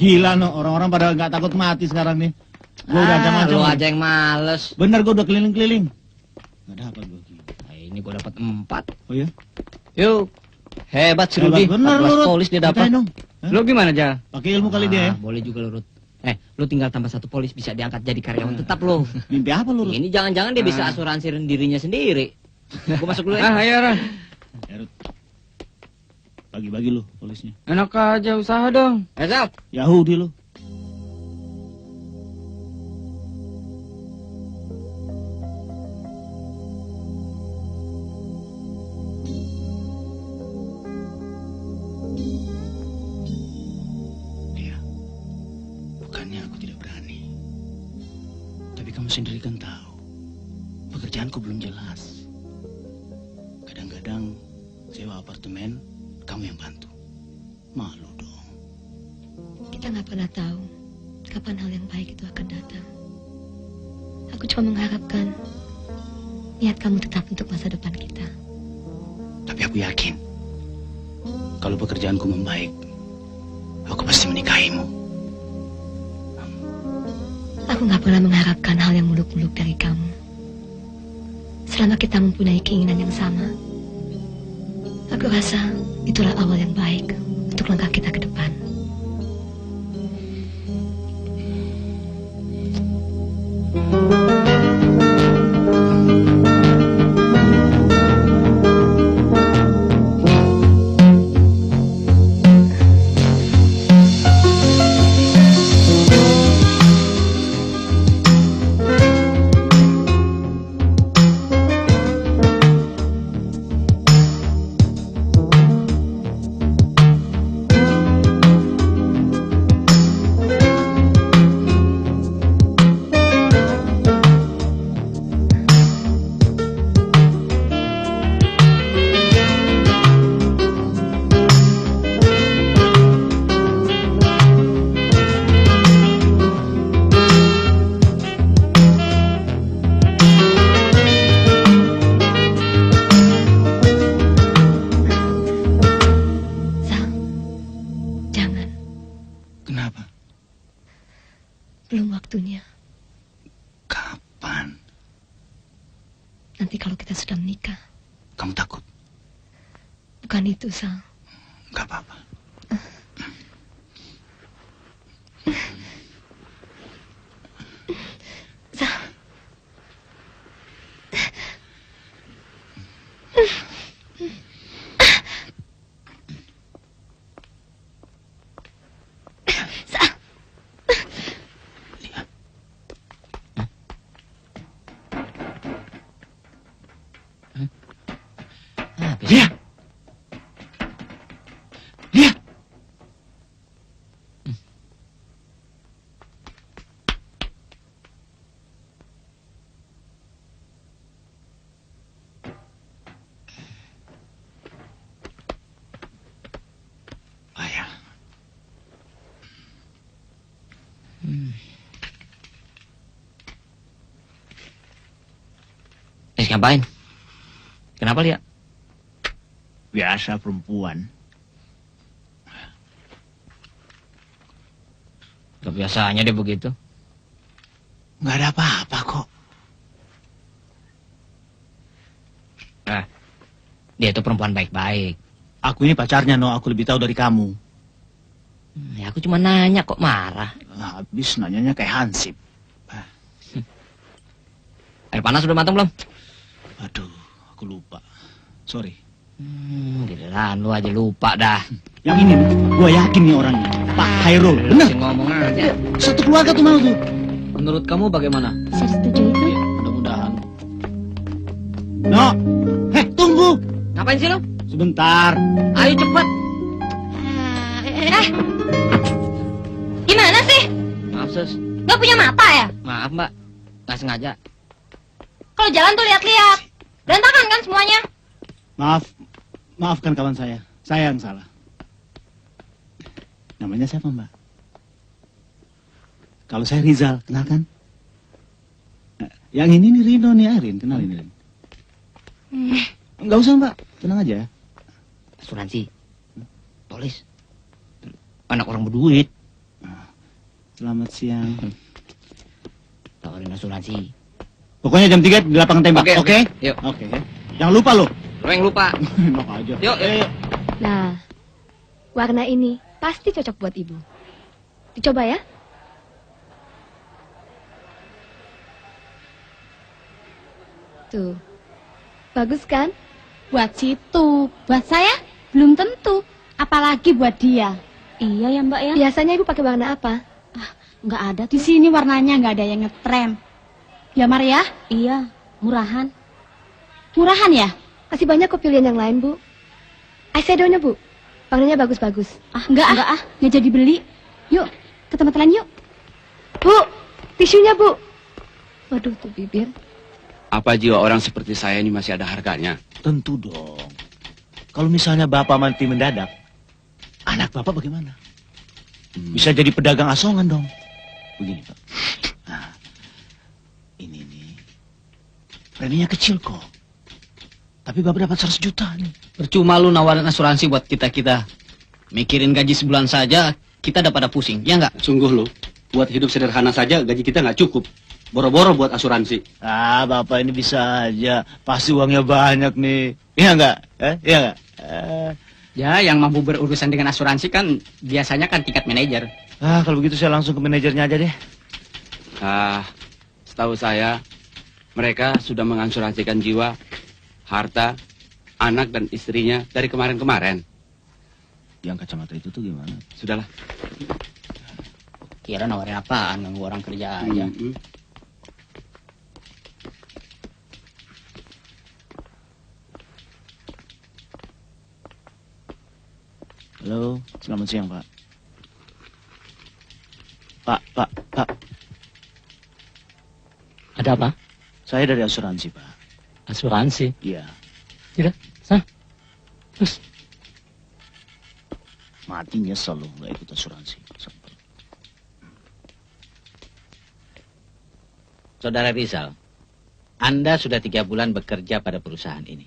Gila no, orang-orang pada nggak takut mati sekarang nih. Gue udah macam-macam. Lu aja yang males. Bener, gue udah keliling-keliling. Nggak dapat gue. Nah, ini gue dapat 4. Oh ya? Yuk. Hebat si Rudi. Bener lu, Rut. Polis dia dapat. Lu gimana, Jal? Pakai ilmu kali dia ya? Boleh juga lu, Rut. Lu tinggal tambah 1 polis bisa diangkat jadi karyawan tetap lu. Mimpi apa lu, Rut? Ini jangan-jangan dia bisa asuransirin dirinya sendiri. Gue masuk dulu ya. Ayo, Ran. Ya, Rut. Bagi-bagi lu polisnya. Enak aja usaha dong. Sal. Yahudi lu. Dia, bukannya aku tidak berani. Tapi kamu sendiri kan tahu, pekerjaanku belum jelas. Kadang-kadang sewa apartemen, kamu yang bantu. Malu dong. Kita nggak pernah tahu kapan hal yang baik itu akan datang. Aku cuma mengharapkan niat kamu tetap untuk masa depan kita. Tapi aku yakin, kalau pekerjaanku membaik, aku pasti menikahimu. Aku nggak pernah mengharapkan hal yang muluk-muluk dari kamu. Selama kita mempunyai keinginan yang sama, aku rasa itulah awal yang baik untuk langkah kita ke depan. Belum waktunya. Kapan? Nanti kalau kita sudah menikah. Kamu takut? Bukan itu, Sal. Gak apa-apa. Sal. Dia! Dia! Ayah. Ngapain? Kenapa, Lia? Biasa perempuan. Kebiasaannya dia begitu. Nggak ada apa-apa kok. Dia itu perempuan baik-baik. Aku ini pacarnya, No. Aku lebih tahu dari kamu. Ya, aku cuma nanya kok marah. Habis nanyanya kayak Hansip. Air panas sudah matang belum? Aduh, aku lupa. Sorry. Giliran lu aja lupa dah. Yang ini, gue yakin nih orangnya. Pak Hairul, bener. Ngomong aja. Satu keluarga tuh mau tuh. Menurut kamu bagaimana? Saya setuju itu. Ya, mudah-mudahan. No, tunggu. Ngapain sih lu? Sebentar. Ayo cepet. Gimana sih? Maaf, Sus. Gak punya mata ya? Maaf, Mbak. Nggak sengaja. Kalau jalan tuh lihat-lihat. Berantakan kan semuanya? Maafkan kawan saya. Saya yang salah. Namanya siapa, Mbak? Kalau saya Rizal, kenal kan? Yang ini nih Rino nih, Arin. Kenal ini, Rin. Enggak usah, Mbak. Tenang aja. Asuransi. Polis. Anak orang berduit. Selamat siang. Tawarin asuransi. Pokoknya jam 3 di lapangan tembak, Oke, oke? yuk. Oke. Jangan lupa lo. Lo yang lupa. Enak aja. Yuk, yuk. Nah, warna ini pasti cocok buat ibu. Dicoba ya. Tuh, bagus kan? Buat situ, buat saya belum tentu. Apalagi buat dia. Iya ya Mbak ya. Biasanya ibu pakai warna apa? Nggak ada. Di sini warnanya nggak ada yang ngetrem. Ya Maria? Iya, murahan. Murahan ya? Masih banyak kok pilihan yang lain, Bu. Eyeshadow-nya, Bu. Warnanya bagus-bagus. Enggak nggak jadi beli. Yuk, ke tempat lain yuk. Bu, tisunya, Bu. Waduh, tuh bibir. Apa jiwa orang seperti saya ini masih ada harganya? Tentu dong. Kalau misalnya bapak mati mendadak, anak bapak bagaimana? Bisa jadi pedagang asongan dong. Begini, Pak. Nah, ini nih. Preminya kecil kok. Tapi bapak dapat 100 juta nih. Percuma lu nawarin asuransi buat kita-kita. Mikirin gaji sebulan saja, kita udah pada pusing, ya nggak? Sungguh lo, buat hidup sederhana saja gaji kita nggak cukup. Boro-boro buat asuransi. Ah, bapak ini bisa aja. Pasti uangnya banyak nih. Iya nggak? Iya nggak? Ya, yang mampu berurusan dengan asuransi kan biasanya kan tingkat manajer. Ah, kalau begitu saya langsung ke manajernya aja deh. Setahu saya, mereka sudah mengasuransikan jiwa, harta, anak dan istrinya dari kemarin-kemarin. Yang kacamata itu tuh gimana? Sudahlah. Kira nawarin apaan, ganggu orang kerja aja. Halo, selamat siang, Pak. Pak. Ada apa? Saya dari asuransi, Pak. Asuransi? Iya. Tidak, sah. Terus? Mati nyesel loh nggak ikut asuransi. Sampai. Saudara Rizal, Anda sudah 3 bulan bekerja pada perusahaan ini.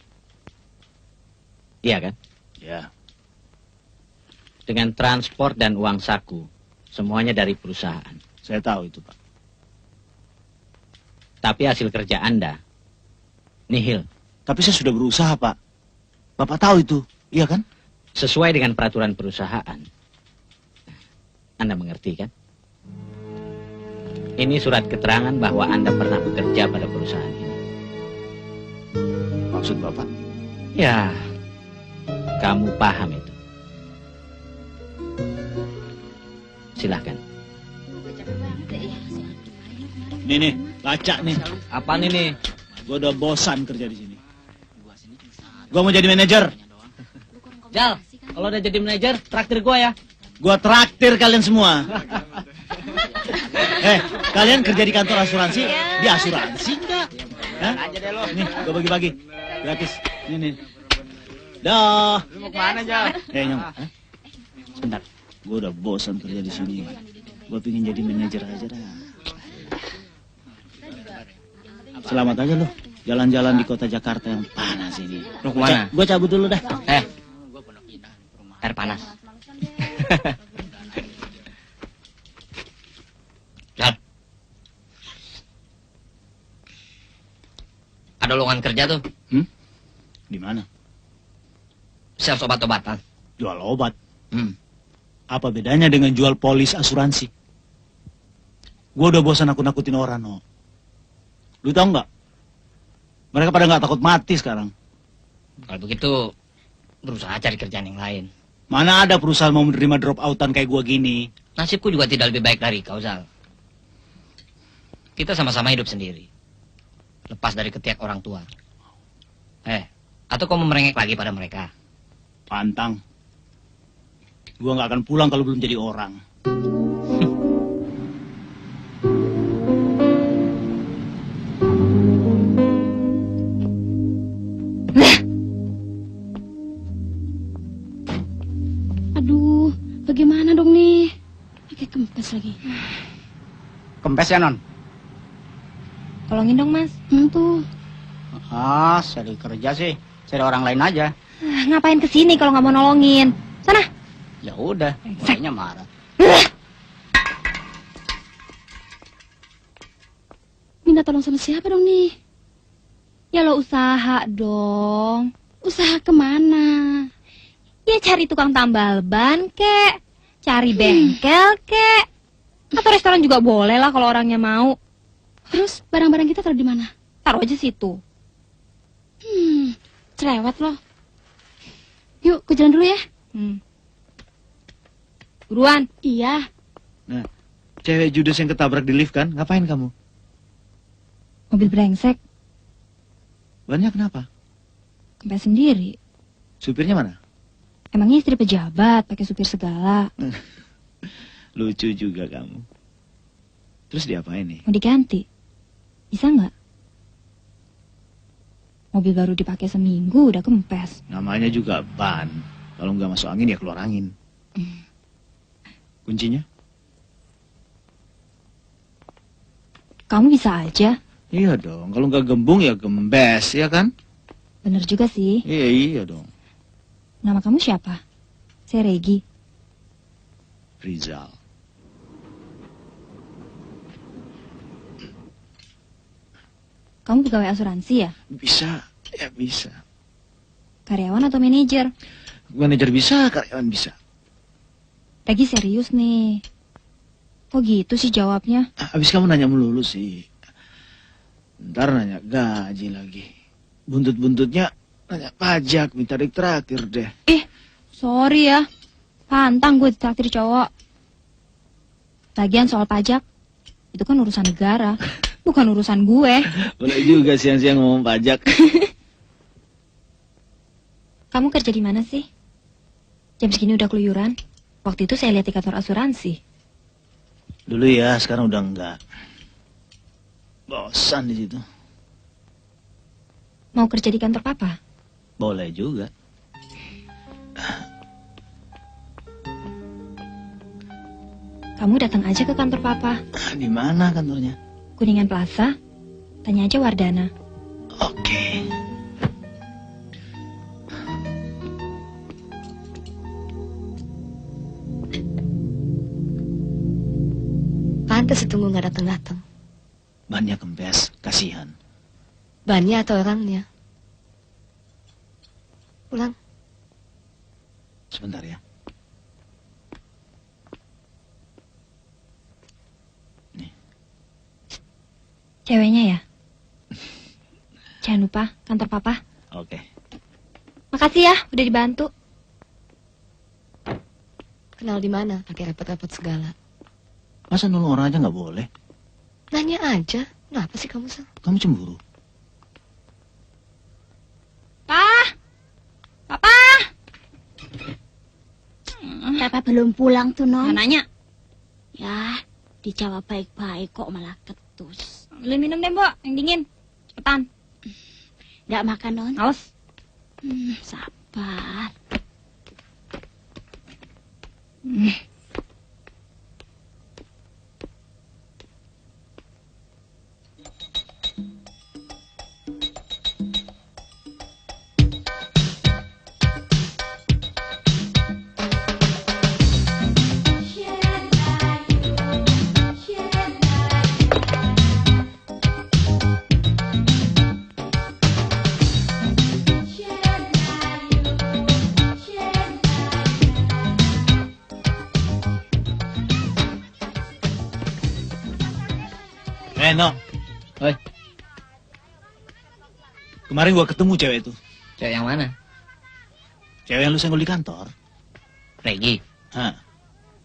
Iya kan? Ya. Dengan transport dan uang saku, semuanya dari perusahaan. Saya tahu itu, Pak. Tapi hasil kerja Anda, nihil. Tapi saya sudah berusaha, Pak. Bapak tahu itu, iya kan? Sesuai dengan peraturan perusahaan. Anda mengerti kan? Ini surat keterangan bahwa Anda pernah bekerja pada perusahaan ini. Maksud Bapak? Ya, kamu paham itu. Silahkan. Nih, baca nih. Apa nih? Gue udah bosan kerja di sini. Gue mau jadi manajer. Jal, kalau udah jadi manajer, traktir gua ya. Gue traktir kalian semua. Kalian kerja di kantor asuransi? Di asuransi enggak? Hah? Nih, gue bagi-bagi. Gratis. Nih. Dah. Lu mau kemana, Jal? Nyong. Sebentar. Gue udah bosan kerja di sini. Gue pengen jadi manajer aja dah. Selamat aja lo. Jalan-jalan di kota Jakarta yang panas ini. Lu kemana? Gue cabut dulu dah. Air panas. Jal. Ada lowongan kerja tuh. Di mana? Sales obat-obatan. Jual obat. Apa bedanya dengan jual polis asuransi? Gue udah bosan nakut-nakutin orang, no. Lu tau nggak? Mereka pada nggak takut mati sekarang. Kalau begitu, berusaha cari kerjaan yang lain. Mana ada perusahaan mau menerima drop outan kayak gue gini? Nasibku juga tidak lebih baik dari kau, Zal. Kita sama-sama hidup sendiri. Lepas dari ketiak orang tua. Atau kau mau merengek lagi pada mereka? Pantang. Gue nggak akan pulang kalau belum jadi orang. Aduh, bagaimana dong nih? Pakai kempes lagi. Kempes ya, Non? Tolongin dong, Mas. Tuh. Saya kerja sih. Cari orang lain aja. Ngapain kesini kalau nggak mau nolongin? Sana. Ya udah, kayaknya marah. minta tolong sama siapa dong nih? Ya lo usaha dong. Usaha kemana? Ya cari tukang tambal ban kek, cari bengkel kek, atau restoran juga boleh lah kalau orangnya mau. Terus barang-barang kita taruh di mana? Taruh aja situ. Cerewet loh. Yuk, ke jalan dulu ya. Buruan. Iya. Nah, cewek judes yang ketabrak di lift kan? Ngapain kamu? Mobil brengsek, Bannya kenapa? kempes sendiri. Supirnya mana? Emangnya istri pejabat, pakai supir segala. Lucu juga kamu. Terus diapain nih? Mau diganti? Bisa nggak? Mobil baru dipakai seminggu udah kempes. Namanya juga ban. Kalau nggak masuk angin ya keluar angin. Kuncinya? Kamu bisa aja. Iya dong. Kalau nggak gembung ya gembes, ya kan? Bener juga sih. Iya dong. Nama kamu siapa? Saya Regi. Rizal. Kamu pegawai asuransi ya? Bisa, ya bisa. Karyawan atau manajer? Manajer bisa, karyawan bisa. Regi serius nih. Kok gitu sih jawabnya? Habis kamu nanya melulu sih. Ntar nanya gaji lagi. Buntut-buntutnya nanya pajak, minta traktir deh. Sorry ya. Pantang gue ditraktir cowok. Lagian soal pajak, itu kan urusan negara. Bukan urusan gue. Boleh juga siang-siang ngomong pajak. Kamu kerja di mana sih? Jam segini udah keluyuran. Waktu itu saya lihat di kantor asuransi. Dulu ya, sekarang udah enggak. Bosan di situ. Mau kerja di kantor papa? Boleh juga. Kamu datang aja ke kantor papa. Di mana kantornya? Kuningan Plaza. Tanya aja Wardana. Oke. Pantes ditunggu nggak datang-datang. Bannya kempes, kasihan. Bannya atau orangnya? Pulang. Sebentar ya. Ceweknya ya? Jangan lupa kantor papa. Oke. Makasih ya, udah dibantu. Kenal di mana? Pakai repot-repot segala. Masa nolong orang aja nggak boleh? Nanya aja. Kenapa sih kamu, Sang? Kamu cemburu? Papa! Papa belum pulang tuh, Non. Nggak nanya. Ya, dijawab baik-baik kok malah ketus. Ambilin minum deh, Mbak. Yang dingin. Cepetan. Nggak makan, Non? Awas. Sabar. No. Oi, Kemarin gua ketemu cewek itu. cewek yang mana? Cewek yang lu senggol di kantor. Regi. Hah.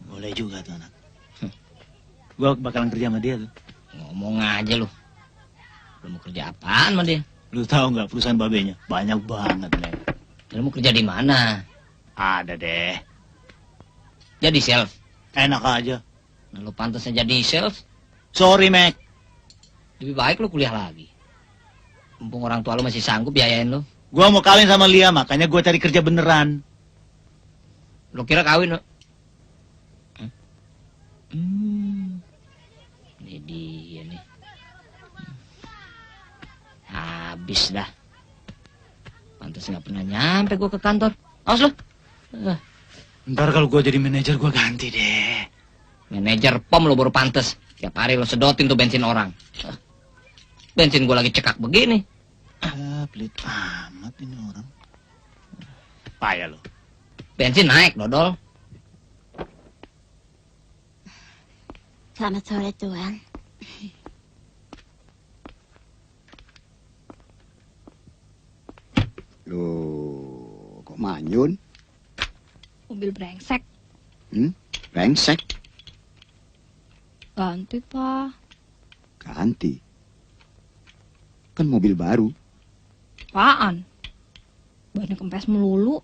Boleh juga tuh anak. Gua bakalan kerja sama dia tuh. Ngomong aja lu. Lu mau kerja apaan sama dia? Lu tahu nggak perusahaan babenya? Banyak banget, men. Lu mau kerja di mana? Ada deh. Jadi sales. Enak aja. Nah, lu pantasnya jadi sales. Sorry, Mac. Lebih baik lu kuliah lagi. Mumpung orang tua lu masih sanggup biayain lu. Gua mau kawin sama Lia, makanya gua cari kerja beneran. Lu kira kawin lu? Ini dia nih. Habis dah. Pantas nggak pernah nyampe gua ke kantor. Awas lu. Ntar kalau gua jadi manajer gua ganti deh. Manajer pom lu baru pantas. Tiap hari lu sedotin tuh bensin orang. Bensin gua lagi cekak begini. Pelit amat ini orang. Payah lo. Bensin naik, dodol. Selamat sore, Tuan. Loh, kok manyun? Mobil brengsek. Brengsek. Ganti, Pak. Ganti. Kan mobil baru. Apaan? Banyak kempes melulu.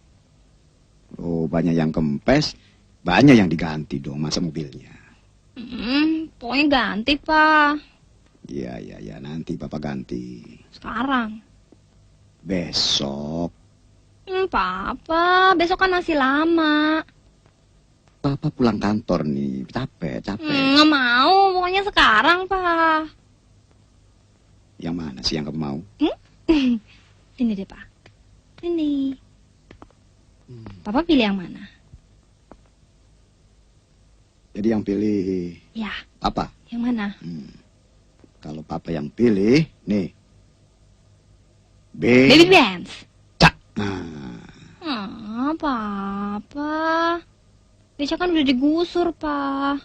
Oh, banyak yang kempes, banyak yang diganti dong masa mobilnya. Pokoknya ganti, Pak. Iya, nanti Papa ganti. Sekarang. Besok. Papa, besok kan masih lama. Papa pulang kantor nih, capek. Nggak mau, pokoknya sekarang, Pak. Yang mana sih yang kamu mau? Ini deh, Pak. Ini. Papa pilih yang mana? Jadi yang pilih Ya, Papa. yang mana? Kalau Papa yang pilih, nih. Baby Benz. Cak. Nah, Papa. Beca kan udah digusur, Pak.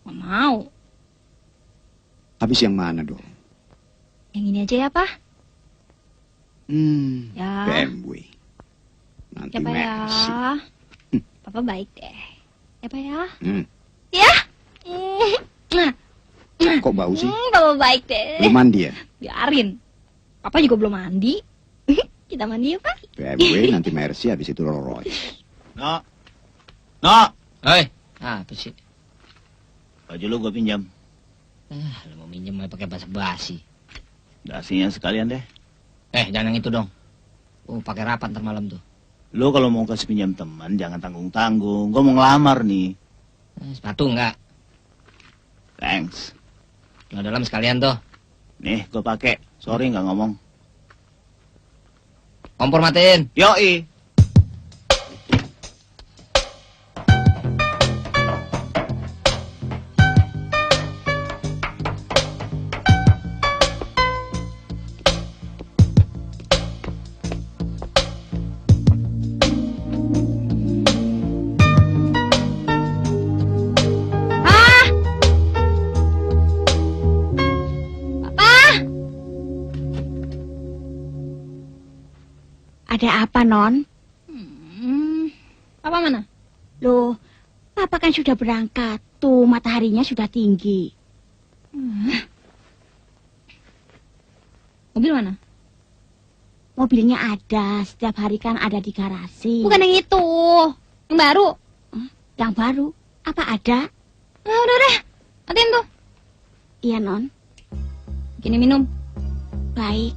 Nggak mau. habis yang mana dong? Yang ini aja ya, Pak. Ya. BMW. Nanti Ya, Pak ya. Mercy. Papa baik deh. Ya, Pak ya. Ya. Nah. Kok bau sih? Papa baik deh. Belum mandi ya? Biarin. Papa juga belum mandi. Kita mandi ya, Pak. BMW, nanti Mercy, habis itu Rolls Royce. No. Hei, apa sih? Baju lu gue pinjam. Lu mau minjem malah pakai bahasa basi. Dasinya sekalian deh. Jangan yang itu dong. Pakai rapat ntar malam tuh. Lu kalau mau kasih pinjam teman jangan tanggung-tanggung. Gue mau ngelamar nih. Sepatu enggak? Thanks. Dalam sekalian tuh. Nih, gue pakai. Sorry nggak ngomong. Kompor matiin. Yoi. Ada apa, Non? Papa mana? Loh, Papa kan sudah berangkat. Tuh, mataharinya sudah tinggi. Mobil mana? Mobilnya ada. Setiap hari kan ada di garasi. Bukan yang itu. Yang baru. Yang baru? Apa ada? Udah. Matiin tuh. Iya, Non. Gini minum. Baik.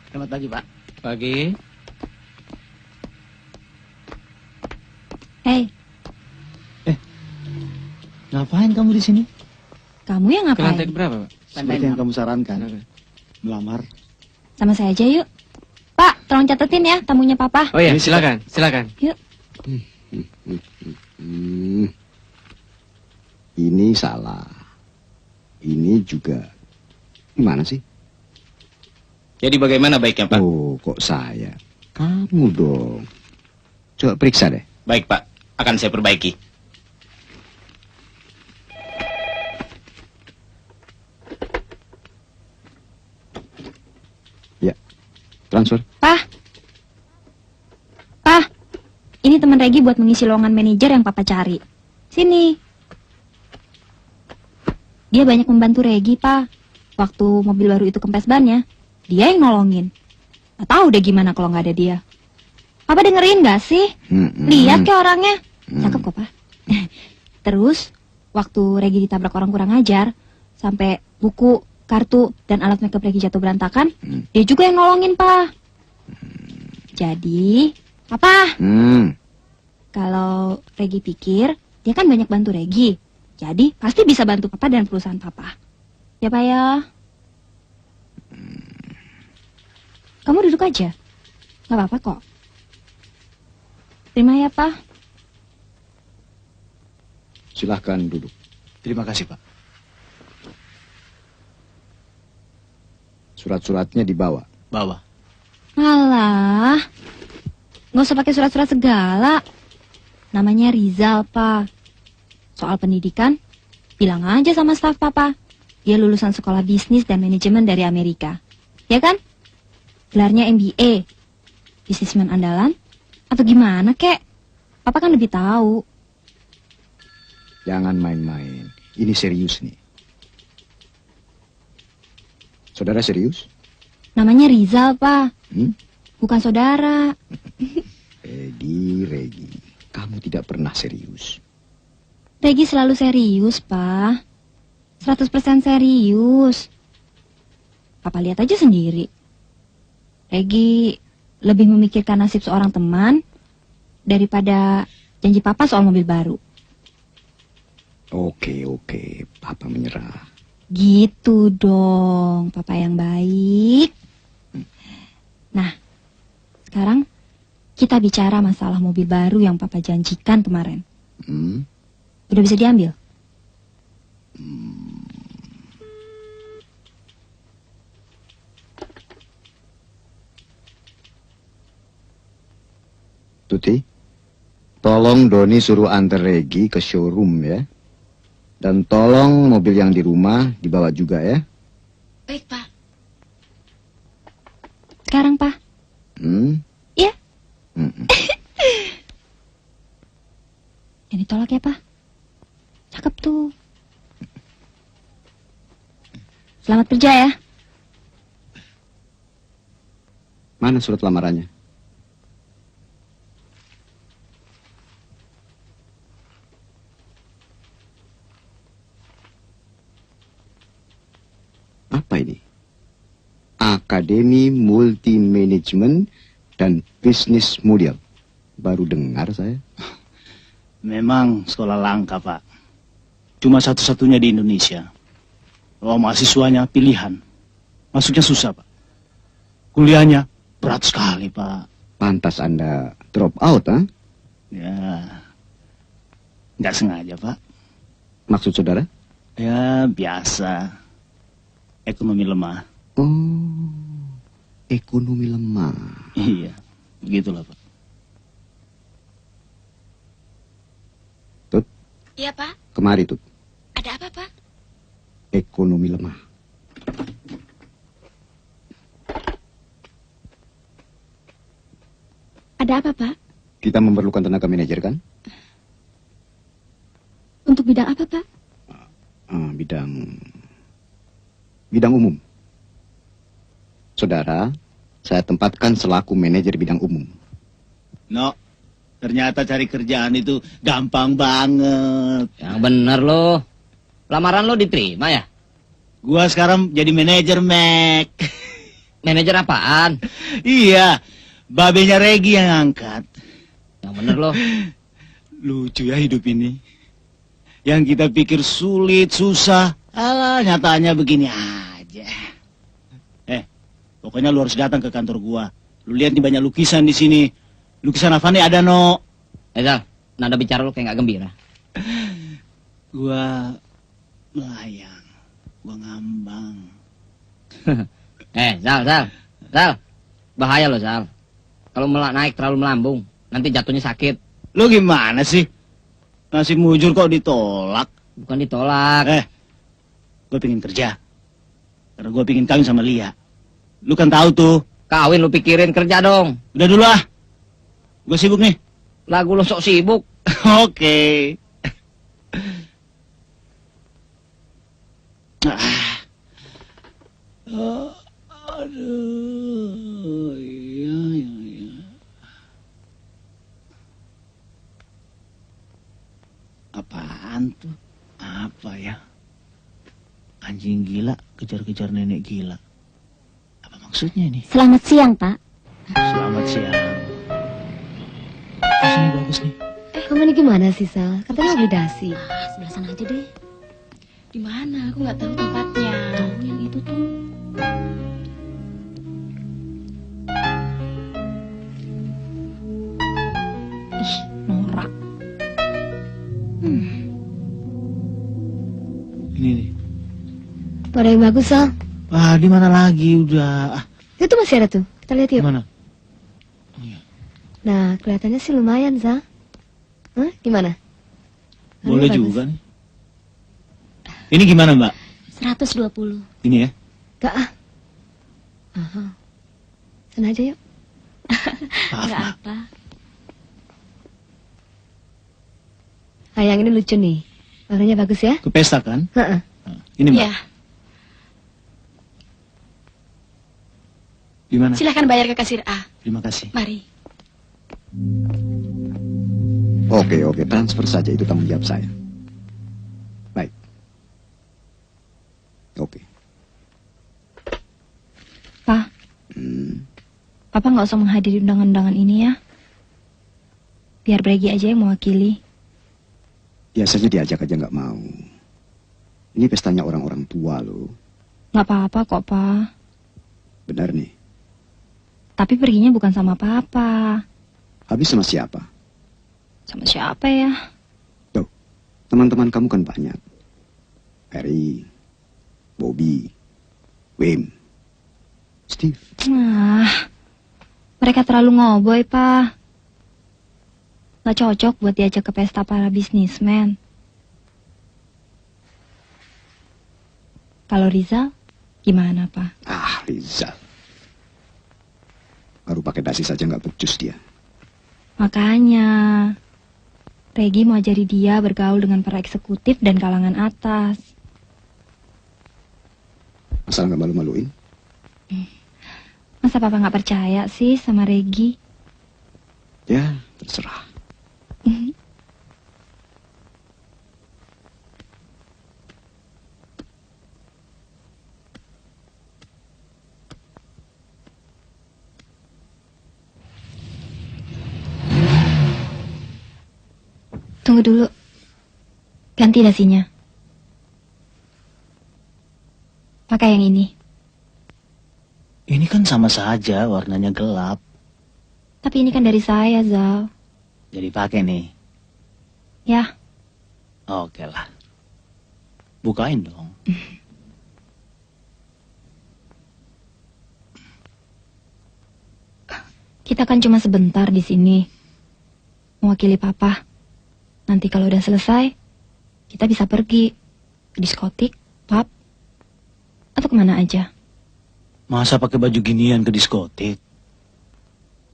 Selamat pagi, Pak. Pagi. Hei, Ngapain kamu di sini? kamu yang Ke lantai ngapain? berapa, Pak? Seperti yang kamu sarankan. Melamar. Sama saya aja yuk. Pak, tolong catetin ya tamunya Papa. Oh iya, silakan. Yuk. Ini salah. Ini juga. Gimana sih? Jadi bagaimana baiknya, Pak? Oh, kok saya? Kamu dong. Coba periksa deh. Baik, Pak. Akan saya perbaiki. Ya. Transfer. Pak, ini teman Regi buat mengisi lowongan manajer yang Papa cari. Sini. dia banyak membantu Regi, Pak. Waktu mobil baru itu kempes bannya, dia yang nolongin. Gak tahu deh gimana kalau nggak ada dia. Papa dengerin nggak sih? Lihat ke orangnya. Cakep kok, Pak. Terus, waktu Regi ditabrak orang kurang ajar, sampai buku, kartu, dan alat makeup Regi jatuh berantakan, dia juga yang nolongin, Pak. Jadi, Papa, kalau Regi pikir, dia kan banyak bantu Regi. Jadi, pasti bisa bantu Papa dan perusahaan Papa. Ya, Pak ya? Kamu duduk aja. Gak apa-apa kok. Terima ya, Pak. Silahkan duduk. Terima kasih, Pak. Surat-suratnya dibawa. Bawa. Alah, nggak usah pakai surat-surat segala. Namanya Rizal, Pak. Soal pendidikan, bilang aja sama staf Papa. Dia lulusan sekolah bisnis dan manajemen dari Amerika. Ya kan? Gelarnya MBA. Bisnismen andalan? Atau gimana, kek? Papa kan lebih tahu. Jangan main-main. Ini serius nih. Saudara serius? Namanya Rizal, Pak. Hmm? Bukan saudara. Regi. Kamu tidak pernah serius. Regi selalu serius, Pak. 100% serius. Papa lihat aja sendiri. Regi lebih memikirkan nasib seorang teman daripada janji Papa soal mobil baru. Oke. Papa menyerah. Gitu dong, Papa yang baik. Nah, sekarang kita bicara masalah mobil baru yang Papa janjikan kemarin. Udah bisa diambil? Tuti, tolong Doni suruh antar Regi ke showroom ya. Dan tolong mobil yang di rumah dibawa juga ya. Baik, Pak. Sekarang, Pak. Iya. Yang ditolak ya, Pak. Cakep tuh. Selamat kerja ya. Mana surat lamarannya? Apa ini? Akademi Multi Management dan Bisnis Model. Baru dengar saya. Memang sekolah langka, Pak. Cuma satu-satunya di Indonesia. Oh, mahasiswanya pilihan. Masuknya susah, Pak. Kuliahnya berat sekali, Pak. Pantas Anda drop out, ha? Ya, nggak sengaja, Pak. Maksud saudara? Ya, biasa. Ekonomi lemah. Oh, ekonomi lemah. Iya, begitulah, Pak. Tut, Iya, Pak. kemari, Tut. Ada apa, Pak? Ekonomi lemah. Ada apa, Pak? Kita memerlukan tenaga manajer, kan? Untuk bidang apa, Pak? Bidang umum. Saudara, saya tempatkan selaku manajer bidang umum. No, ternyata cari kerjaan itu gampang banget. Yang bener lo. Lamaran lo diterima ya? Gua sekarang jadi manajer, Mac. Manajer apaan? Iya, babenya Regi yang angkat. Yang bener lo. Lucu ya hidup ini. Yang kita pikir sulit, susah, nyatanya begini aja. Pokoknya lu harus datang ke kantor gua. Lu lihat nih banyak lukisan di sini. Lukisan apa nih ada, No? Zal, nada bicara lo kayak gak gembira. Gua melayang, gua ngambang. Zal. Bahaya lo, Zal. Kalau naik terlalu melambung, nanti jatuhnya sakit. Lu gimana sih? Ngasih mujur kok ditolak? Bukan ditolak. Gue pengen kerja. Karena gue pengen kawin sama Lia. Lu kan tahu tuh. Kawin lu pikirin, kerja dong. Udah dulu ah. Gue sibuk nih. Lagu lo sok sibuk. Oke. Aduh, iya. Apaan tuh? Apa ya? Anjing gila kejar-kejar nenek gila. Apa maksudnya ini? Selamat siang, Pak. Selamat siang. Terus ini bagus nih. Kamu ini gimana sih, Sal? Katanya beli dasi. Sebelah sana aja deh. Di mana? Aku nggak tahu tempatnya. Tahu yang itu tuh. Ih, norak. Ini nih. Gak ada yang bagus, Sal. Wah, di mana lagi udah? Ah, Itu masih ada tuh. Kita lihat yuk. gimana? Nah, kelihatannya sih lumayan, Sal. Hah? Gimana? Boleh Bagus. juga nih. Ini gimana, Mbak? 120. Ini ya? Gak ah. Aha. Sana aja yuk. Maaf, Nggak Mbak. apa. Nah, yang ini lucu nih. Warnanya bagus ya? Ke pesta kan? Heeh. Nah, ini, Mbak. Ya, Gimana? silakan bayar ke kasir A. Terima kasih. Mari. Oke, transfer saja, itu tanggung jawab saya. Baik. Oke. Pak, Hmm, Papa nggak usah menghadiri undangan-undangan ini ya. Biar Bregi aja yang mewakili. biasanya diajak aja nggak mau. Ini pestanya orang-orang tua loh. Nggak apa-apa kok, Pak. Benar nih. Tapi perginya bukan sama Papa. Habis sama siapa? Sama siapa ya? Tuh, teman-teman kamu kan banyak. Harry, Bobby, Wim, Steve. Nah, mereka terlalu ngoboy, Pak. Nggak cocok buat diajak ke pesta para bisnismen. Kalau Rizal, gimana, Pak? Ah, Rizal. Baru pakai dasi saja nggak becus dia. Makanya, Regi mau ajari dia bergaul dengan para eksekutif dan kalangan atas. Asal nggak malu-maluin. Masa Papa nggak percaya sih sama Regi? Ya, terserah. Tunggu dulu. Ganti dasinya. Pakai yang ini. Ini kan sama saja, warnanya gelap. Tapi ini kan dari saya, Zal. Jadi pakai nih. Ya, Oke lah. Bukain dong. kita kan cuma sebentar di sini. Mewakili Papa. Nanti kalau udah selesai, kita bisa pergi ke diskotik, pub, atau kemana aja. Masa pakai baju ginian ke diskotik?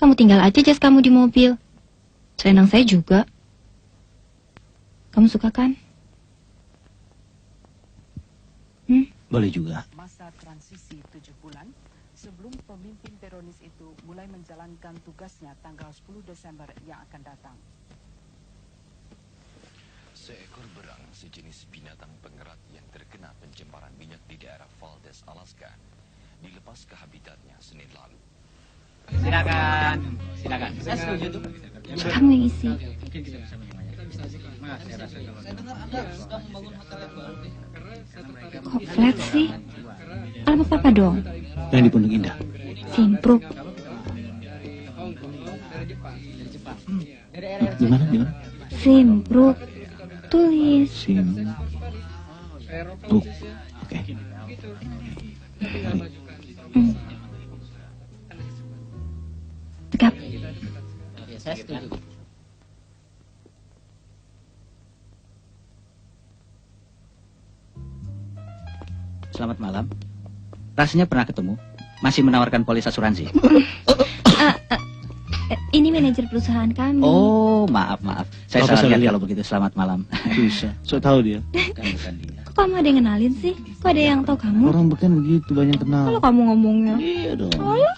Kamu tinggal aja jas kamu di mobil. Selendang saya juga. Kamu suka kan? Boleh juga. Masa transisi 7 bulan sebelum pemimpin teroris itu mulai menjalankan tugasnya tanggal 10 Desember yang akan datang. Seekor berang sejenis binatang pengerat yang terkena pencemaran minyak di daerah Valdez, Alaska, dilepas ke habitatnya Senin lalu. Silakan. Saya setuju tuh. Kamu yang isi. Mungkin kita bisa Mas, saya rasa kalau dengar Anda sudah membangun hotel yang baru. Kok flat sih? Alamat Papa dong. Yang di Pondok Indah. Simpruk. Gimana? Simpruk. Tulis. Oke. Tegap. saya setuju. Selamat malam. Rasanya pernah ketemu. Masih menawarkan polis asuransi. Ini manajer perusahaan kami. Oh, maaf. Saya Apa salah lihat salah lihat? kalau begitu. Selamat malam. Bisa. So tahu dia. Bukan dia. Kok kamu ada yang kenalin sih? Kok ada yang tahu kamu? Orang beken begitu banyak kenal. Kalau kamu ngomongnya. Iya dong. Oh ya?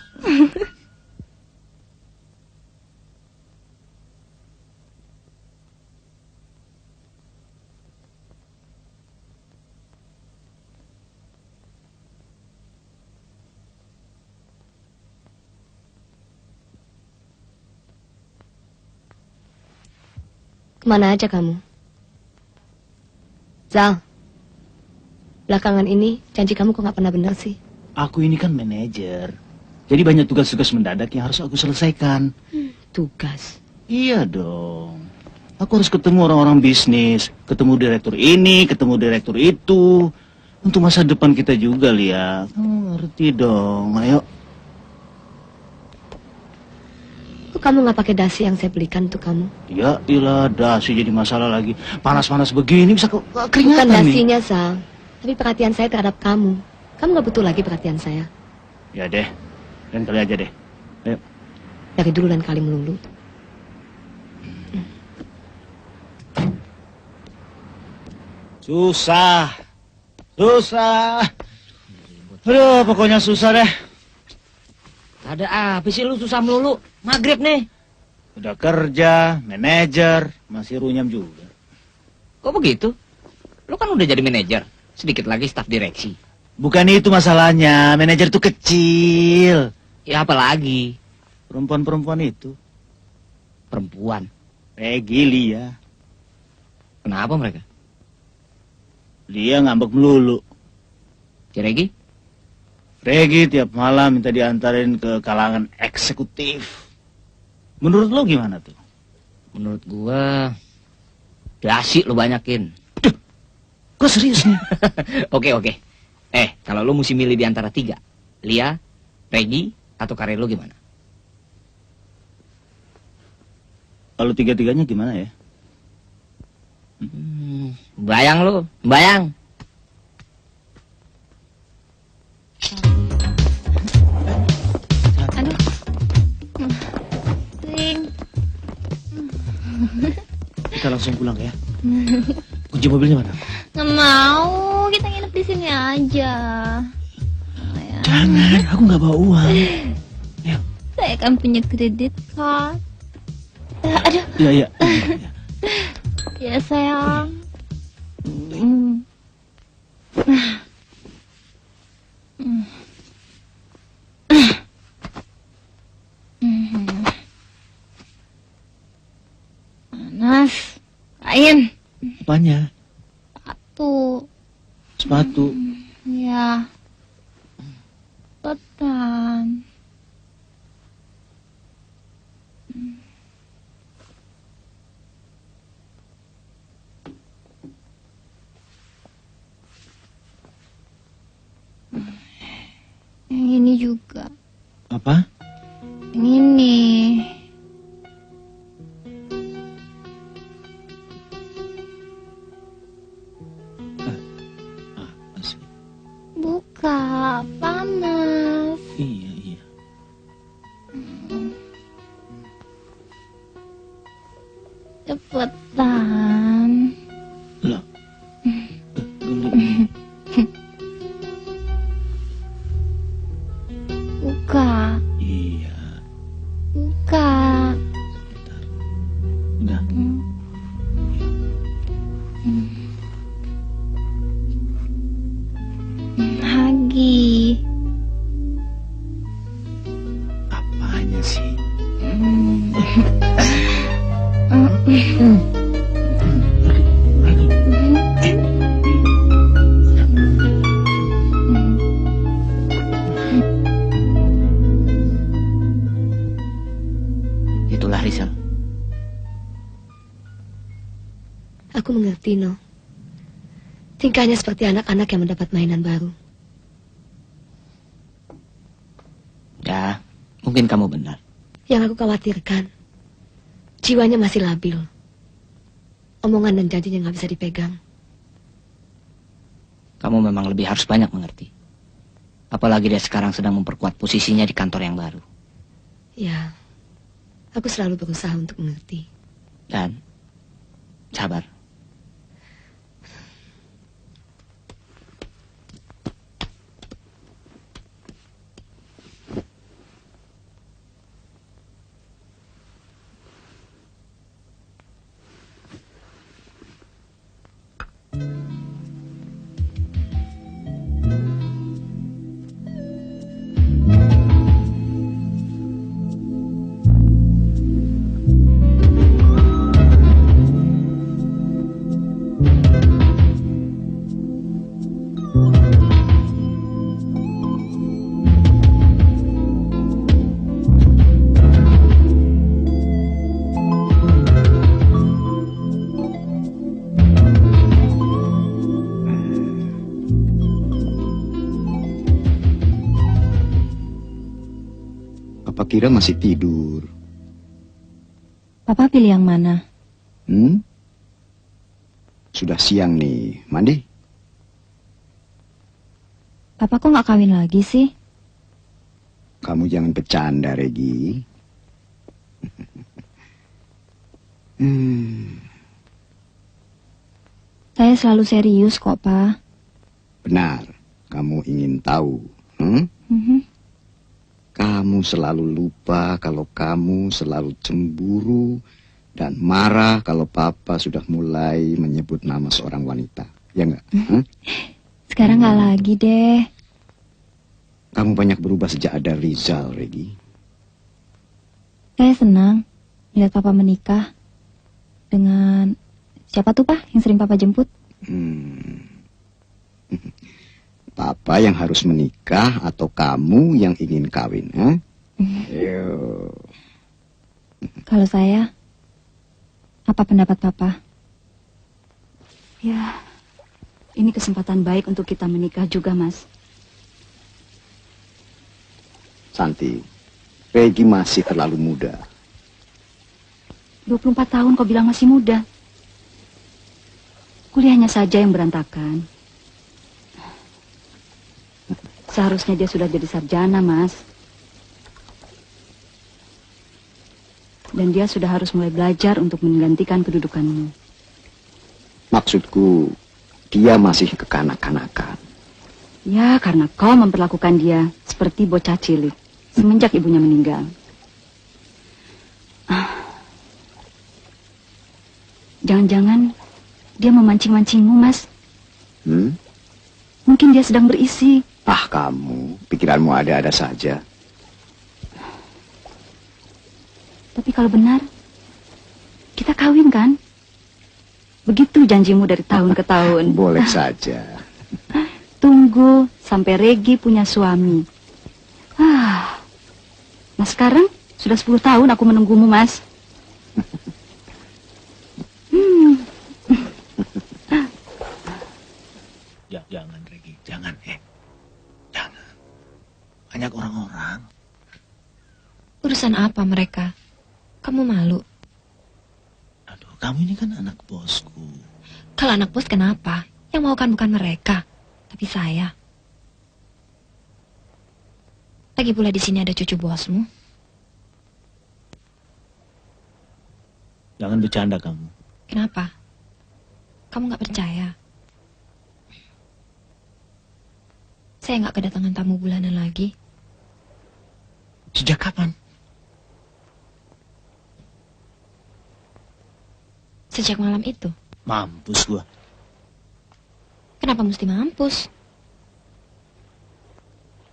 Kemana aja kamu? Zal, belakangan ini janji kamu kok nggak pernah benar sih? Aku ini kan manajer. Jadi banyak tugas-tugas mendadak yang harus aku selesaikan. Tugas? Iya dong. Aku harus ketemu orang-orang bisnis, ketemu direktur ini, ketemu direktur itu. Untuk masa depan kita juga, Lia. Kamu ngerti dong. Ayo. Kok kamu nggak pakai dasi yang saya belikan untuk kamu? Ya ilah, dasi jadi masalah lagi. Panas-panas begini bisa Bukan keringatan nih. dasinya, Sal. Tapi perhatian saya terhadap kamu. Kamu nggak butuh lagi perhatian saya. Ya deh, lain kali aja deh. Ayo. Dari dulu dan kali melulu. Susah. Aduh, pokoknya susah deh. Ada apa sih lu susah melulu? Maghrib nih. Udah kerja, manajer, masih runyam juga. Kok begitu? Lu kan udah jadi manajer. Sedikit lagi staf direksi. Bukan itu masalahnya, manajer tuh kecil. Ya apa lagi? Perempuan-perempuan itu. Perempuan. Regi, Lia. Kenapa mereka? Dia ngambek melulu. Si Regi? Regi tiap malam minta diantarin ke kalangan eksekutif. Menurut lo gimana tuh? Menurut gua dasi lu banyakin. Kok serius nih? Oke. Kalau lu mesti milih di antara 3. Lia, Regi, atau karir lu gimana? Kalau tiga-tiganya gimana ya? Bayang lu, bayang. Aduh. Sing. Kita langsung pulang ya. Kunci mobilnya mana? Nggak mau, kita nginep di sini aja. Jangan, aku nggak bawa uang. Saya kan punya kredit card. Aduh. Iya. Ya sayang. Panas. Kain. Apanya? Tuh. Sepatu. Ya. Petan. Yang ini juga. Apa? Yang ini. Buka, panas. Iya. Cepetan. Loh. Buka. Iya. Buka. Udah. Lagi. Apanya sih? Itulah Rizal. Aku mengerti, No. Tingkahnya seperti anak-anak yang mendapat mainan baru. Ya, mungkin kamu benar. Yang aku khawatirkan, jiwanya masih labil. Omongan dan janjinya nggak bisa dipegang. Kamu memang lebih harus banyak mengerti. Apalagi dia sekarang sedang memperkuat posisinya di kantor yang baru. Ya, aku selalu berusaha untuk mengerti. Dan sabar. kira masih tidur. Papa pilih yang mana? Sudah siang nih, mandi? Papa kok nggak kawin lagi sih? Kamu jangan bercanda, Regi. Saya selalu serius kok, Pa. Benar, kamu ingin tahu. Kamu selalu lupa kalau kamu selalu cemburu dan marah kalau Papa sudah mulai menyebut nama seorang wanita. Ya enggak? Sekarang nggak lagi deh. Kamu banyak berubah sejak ada Rizal, Regi. Saya senang lihat Papa menikah dengan siapa tuh, Pak, yang sering Papa jemput? Papa yang harus menikah atau kamu yang ingin kawin? Ayo. Kalau saya, apa pendapat Papa? Ya, ini kesempatan baik untuk kita menikah juga, Mas. Santi, Regi masih terlalu muda. 24 tahun kau bilang masih muda. Kuliahnya saja yang berantakan. Seharusnya dia sudah jadi sarjana, Mas. Dan dia sudah harus mulai belajar untuk menggantikan kedudukanmu. Maksudku, dia masih kekanak-kanakan. Ya, karena kau memperlakukan dia seperti bocah cilik semenjak ibunya meninggal. Jangan-jangan dia memancing-mancingmu, Mas. Mungkin dia sedang berisi. Ah, kamu, pikiranmu ada-ada saja. Tapi kalau benar, kita kawin kan? Begitu janjimu dari tahun ke tahun. Boleh saja. Tunggu sampai Regi punya suami. Nah sekarang sudah 10 tahun aku menunggumu, Mas. Jangan, Regi, jangan, jangan. Banyak orang-orang. Urusan apa mereka? Kamu malu? Aduh, kamu ini kan anak bosku. Kalau anak bos kenapa? Yang mau kan bukan mereka, tapi saya. Lagi pula di sini ada cucu bosmu. Jangan bercanda kamu. Kenapa? Kamu nggak percaya? Saya nggak kedatangan tamu bulanan lagi. Sejak kapan? Sejak malam itu. Mampus gua. Kenapa mesti mampus?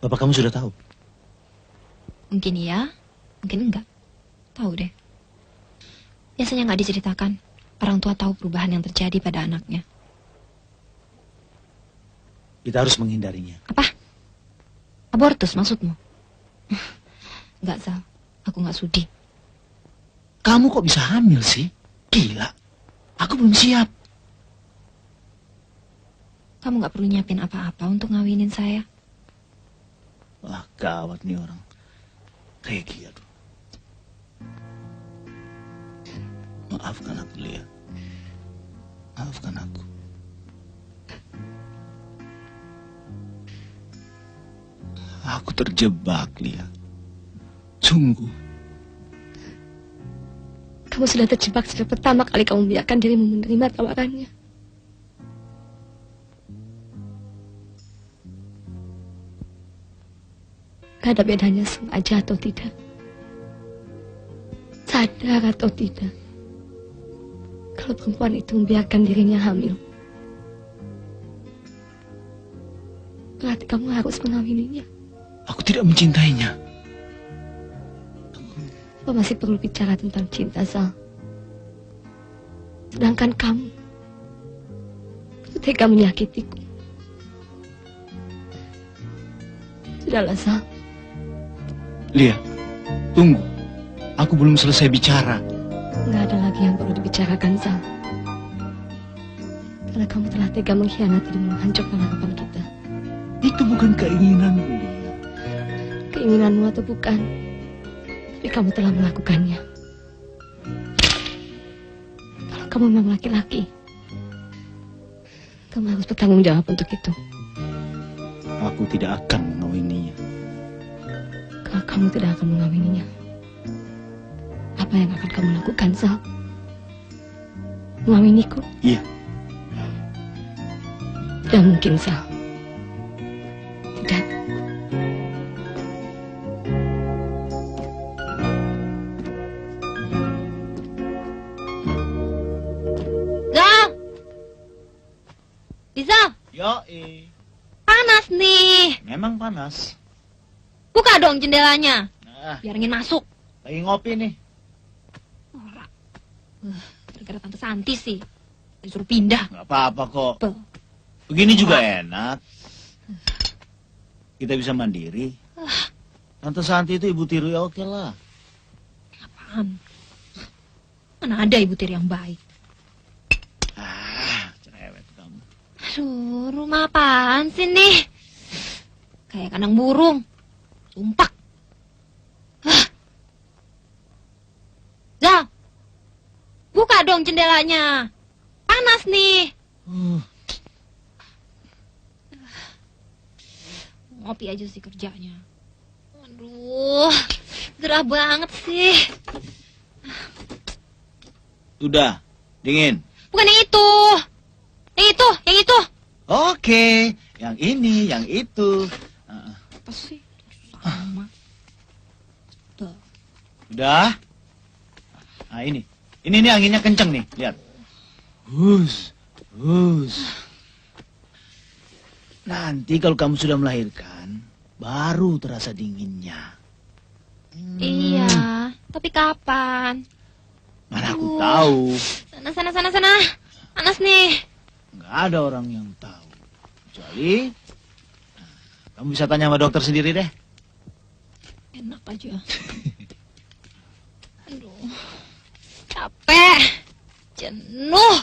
Bapak kamu sudah tahu? Mungkin iya, mungkin enggak. Tahu deh. Biasanya nggak diceritakan. Orang tua tahu perubahan yang terjadi pada anaknya. Kita harus menghindarinya. Apa? Abortus maksudmu? Enggak, Zal. Aku nggak sudi. Kamu kok bisa hamil sih? Gila. Aku belum siap. Kamu nggak perlu nyiapin apa-apa untuk ngawinin saya. Wah, gawat nih orang. Regi, aduh. Maafkan aku, Lia. Maafkan aku. Aku terjebak, Lia. Sungguh. Kamu sudah terjebak sejak pertama kali kamu membiarkan dirimu menerima tawarannya. Gak ada bedanya sengaja atau tidak. Sadar atau tidak. Kalau perempuan itu membiarkan dirinya hamil, berarti kamu harus mengawininya. Aku tidak mencintainya. Apa masih perlu bicara tentang cinta, Zal? Sedangkan kamu tega menyakitiku. Sudahlah, Zal. Lia, tunggu. Aku belum selesai bicara. Nggak ada lagi yang perlu dibicarakan, Zal. Karena kamu telah tega mengkhianati dan menghancurkan harapan kita. Itu bukan keinginanmu, Lia. Keinginanmu atau bukan, Tapi kamu telah melakukannya. Kalau kamu memang laki-laki, kamu harus bertanggung jawab untuk itu. Aku tidak akan mengawininya. Kalau kamu tidak akan mengawininya, apa yang akan kamu lakukan, Sal? Mengawiniku? Iya. Tidak mungkin, Sal. Tidak. Zal! Rizal, Yoi. panas nih. Memang panas. Buka dong jendelanya. Nah, Biar angin masuk. lagi ngopi nih. Gara-gara Tante Santi sih. Disuruh pindah. Nggak apa-apa kok. Bel. Begini juga enak. Kita bisa mandiri. Tante Santi itu ibu tiri, ya oke lah. Apaan? Mana ada ibu tiri yang baik? Cerewet kamu. Aduh, rumah apaan sih nih? Kayak kandang burung. Sumpah. Zal, buka dong jendelanya. Panas nih. Ngopi aja sih kerjanya. Aduh, gerah banget sih. Udah, dingin. Bukan yang itu. Yang itu, yang itu. Oke, yang ini, yang itu. Apa sih? Sama. Tuh. Udah. Nah ini nih anginnya kenceng nih, lihat. Hus. Nanti kalau kamu sudah melahirkan, baru terasa dinginnya. Iya, tapi kapan? Mana aku tahu. Sana. Panas nih. Nggak ada orang yang tahu. Kecuali, kamu bisa tanya sama dokter sendiri deh. Enak aja. Aduh, capek, jenuh,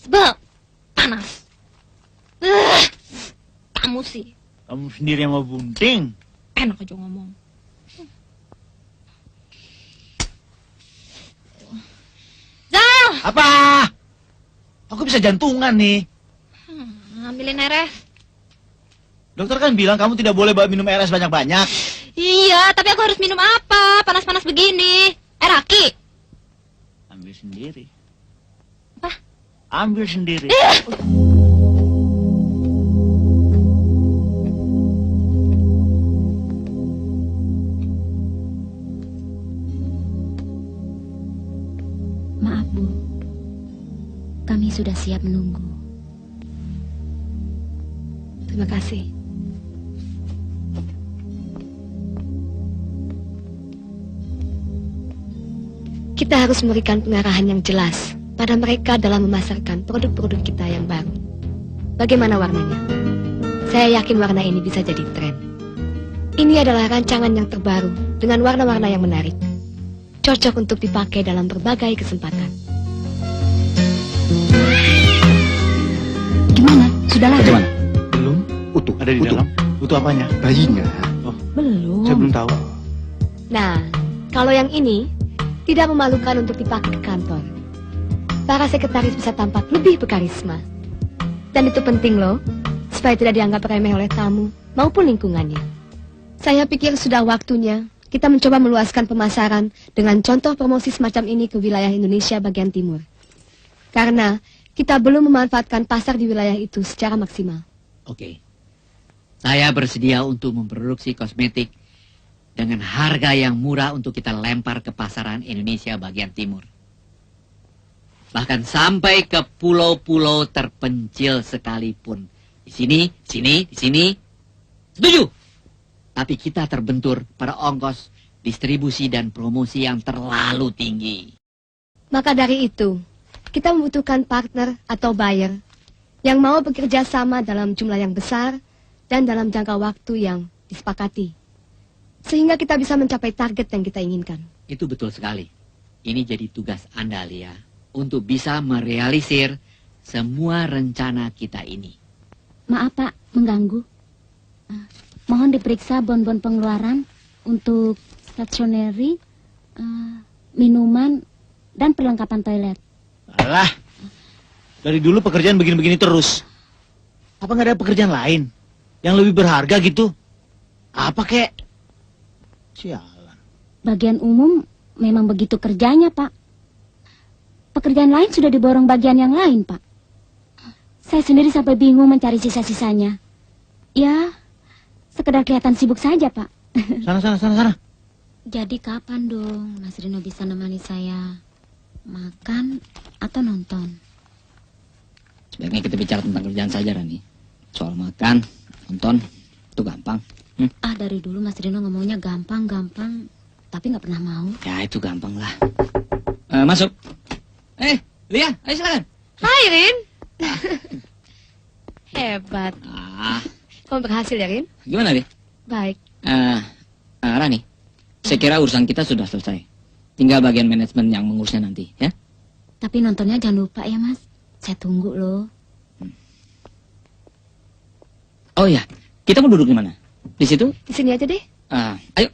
sebel, panas. Kamu sih. Kamu sendiri yang mau bunting. Enak aja ngomong. Zal! Apa? Aku bisa jantungan nih. Ambilin RS. Dokter kan bilang kamu tidak boleh minum RS banyak-banyak. Iya, tapi aku harus minum apa? Panas-panas begini. Aki. Ambil sendiri. Apa? Ambil sendiri. Maaf, Bu. Kami sudah siap menunggu. Terima kasih. Kita harus memberikan pengarahan yang jelas pada mereka dalam memasarkan produk-produk kita yang baru. Bagaimana warnanya? Saya yakin warna ini bisa jadi tren. Ini adalah rancangan yang terbaru dengan warna-warna yang menarik. Cocok untuk dipakai dalam berbagai kesempatan. Gimana? Sudah lahir? Bagaimana? Belum. Utuh. Ada di dalam. Utuh apanya? Bayinya. Belum. Saya belum tahu. Nah, kalau yang ini tidak memalukan untuk dipakai ke kantor. Para sekretaris bisa tampak lebih berkarisma. Dan itu penting loh, supaya tidak dianggap remeh oleh tamu maupun lingkungannya. Saya pikir sudah waktunya kita mencoba meluaskan pemasaran dengan contoh promosi semacam ini ke wilayah Indonesia bagian timur. Karena kita belum memanfaatkan pasar di wilayah itu secara maksimal. Oke. Saya bersedia untuk memproduksi kosmetik dengan harga yang murah untuk kita lempar ke pasaran Indonesia bagian timur. Bahkan sampai ke pulau-pulau terpencil sekalipun. Di sini. Setuju? Tapi kita terbentur pada ongkos distribusi dan promosi yang terlalu tinggi. Maka dari itu, kita membutuhkan partner atau buyer yang mau bekerja sama dalam jumlah yang besar dan dalam jangka waktu yang disepakati. Sehingga kita bisa mencapai target yang kita inginkan. Itu betul sekali. Ini jadi tugas Anda, Lia, untuk bisa merealisir semua rencana kita ini. Maaf, Pak, mengganggu. Mohon diperiksa bon-bon pengeluaran untuk stationery, minuman, dan perlengkapan toilet. Alah, dari dulu pekerjaan begini-begini terus. Apa nggak ada pekerjaan lain yang lebih berharga gitu? Apa kek? Sialan. Bagian umum memang begitu kerjanya, Pak. Pekerjaan lain sudah diborong bagian yang lain, Pak. Saya sendiri sampai bingung mencari sisa-sisanya. Ya, sekedar kelihatan sibuk saja, Pak. Sana. Jadi kapan dong Mas Rino bisa nemani saya makan atau nonton? Sebaiknya kita bicara tentang kerjaan saja, Rani. Soal makan, nonton, itu gampang. Dari dulu Mas Rino ngomongnya gampang, tapi nggak pernah mau. Ya, itu gampang lah. Masuk. Lia, ayo silakan. Hai, Rin. Hebat. Kamu berhasil ya, Rin? Gimana, Lia? Baik. Rani, saya kira urusan kita sudah selesai. Tinggal bagian manajemen yang mengurusnya nanti, ya? Tapi nontonnya jangan lupa ya, Mas. Saya tunggu loh. Oh ya, kita mau duduk di mana? Di situ? Di sini aja deh. Ayo.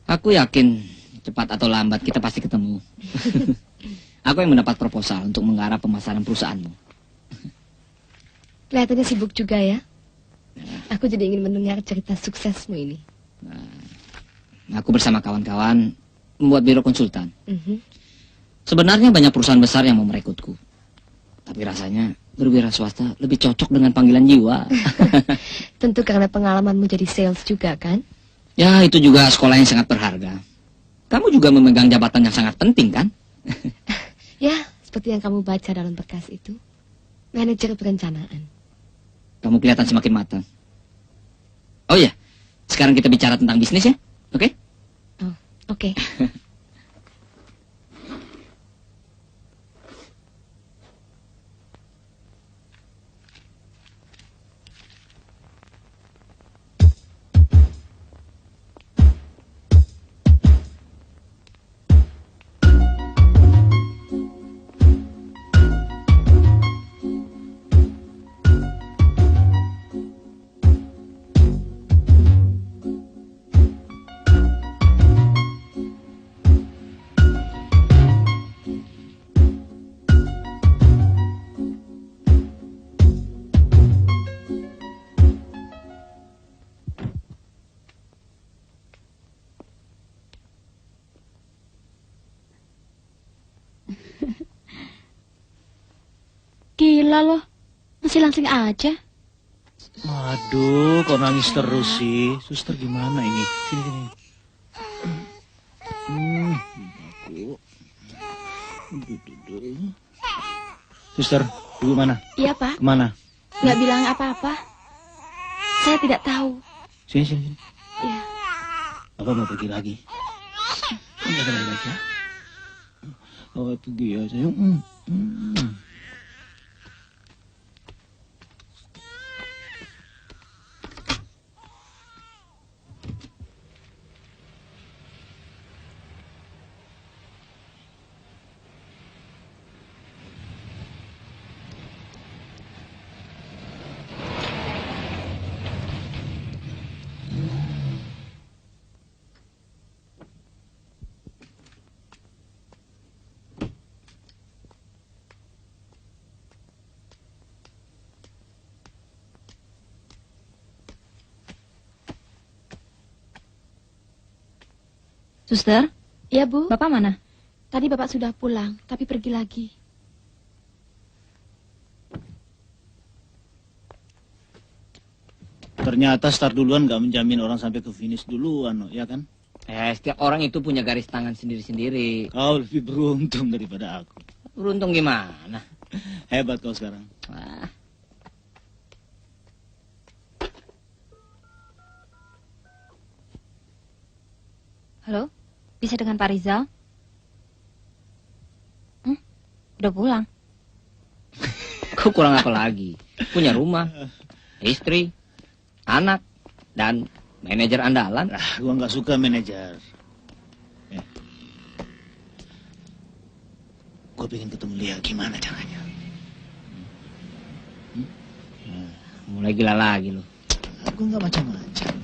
Aku yakin cepat atau lambat kita pasti ketemu. Aku yang mendapat proposal untuk menggarap pemasaran perusahaanmu. Kelihatannya sibuk juga ya. Aku jadi ingin mendengar cerita suksesmu ini. Aku bersama kawan-kawan membuat biro konsultan. Mhm. Sebenarnya banyak perusahaan besar yang mau merekrutku. Tapi rasanya berwira swasta lebih cocok dengan panggilan jiwa. Tentu karena pengalamanmu jadi sales juga kan? Ya, itu juga sekolah yang sangat berharga. Kamu juga memegang jabatan yang sangat penting kan? Ya, seperti yang kamu baca dalam berkas itu. Manajer perencanaan. Kamu kelihatan semakin matang. Oh ya, sekarang kita bicara tentang bisnis ya, oke? Oh, oke. Gila loh, masih langsing aja. Waduh, kok nangis terus sih? Suster gimana ini? Sini. Suster, ibu mana? Iya, Pak. Kemana? Nggak bilang apa-apa. Saya tidak tahu. Sini. Iya. Apa mau pergi lagi? Enggak ada aja. Oh, pergi aja. Suster? Iya, Bu. Bapak mana? Tadi Bapak sudah pulang, tapi pergi lagi. Ternyata start duluan gak menjamin orang sampai ke finish duluan, ya kan? Setiap orang itu punya garis tangan sendiri-sendiri. Kau lebih beruntung daripada aku. Beruntung gimana? Hebat kau sekarang. Halo? Bisa dengan Pak Rizal? Udah pulang? Kau kurang apa lagi? Punya rumah, istri, anak, dan manajer andalan. Gua nggak suka manajer. Gua pengen ketemu Lia, gimana caranya? Mulai gila lagi lo. Gue nggak macam-macam.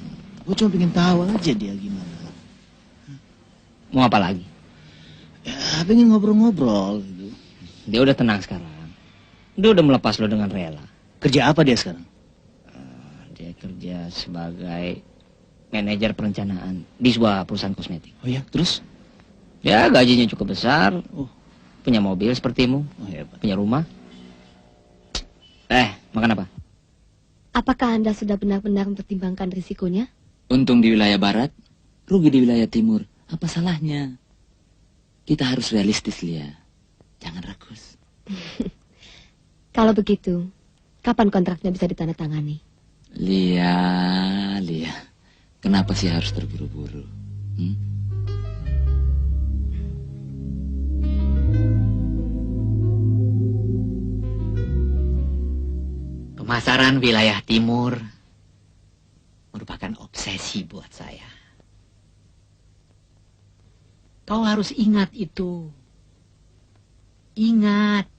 Gue cuma pengen tahu aja dia gimana. Mau apa lagi? Ya, pengen ngobrol-ngobrol gitu. Dia udah tenang sekarang. Dia udah melepas lo dengan rela. Kerja apa dia sekarang? Dia kerja sebagai manajer perencanaan di sebuah perusahaan kosmetik. Oh ya, terus? Ya, gajinya cukup besar. Oh. Punya mobil sepertimu. Oh, hebat. Punya rumah. Makan apa? Apakah Anda sudah benar-benar mempertimbangkan risikonya? Untung di wilayah barat, rugi di wilayah timur. Apa salahnya? Kita harus realistis, Lia. Jangan rakus. Kalau begitu, kapan kontraknya bisa ditandatangani? Lia. Kenapa sih harus terburu-buru? Pemasaran wilayah timur merupakan obsesi buat saya. Kau harus ingat itu. Ingat.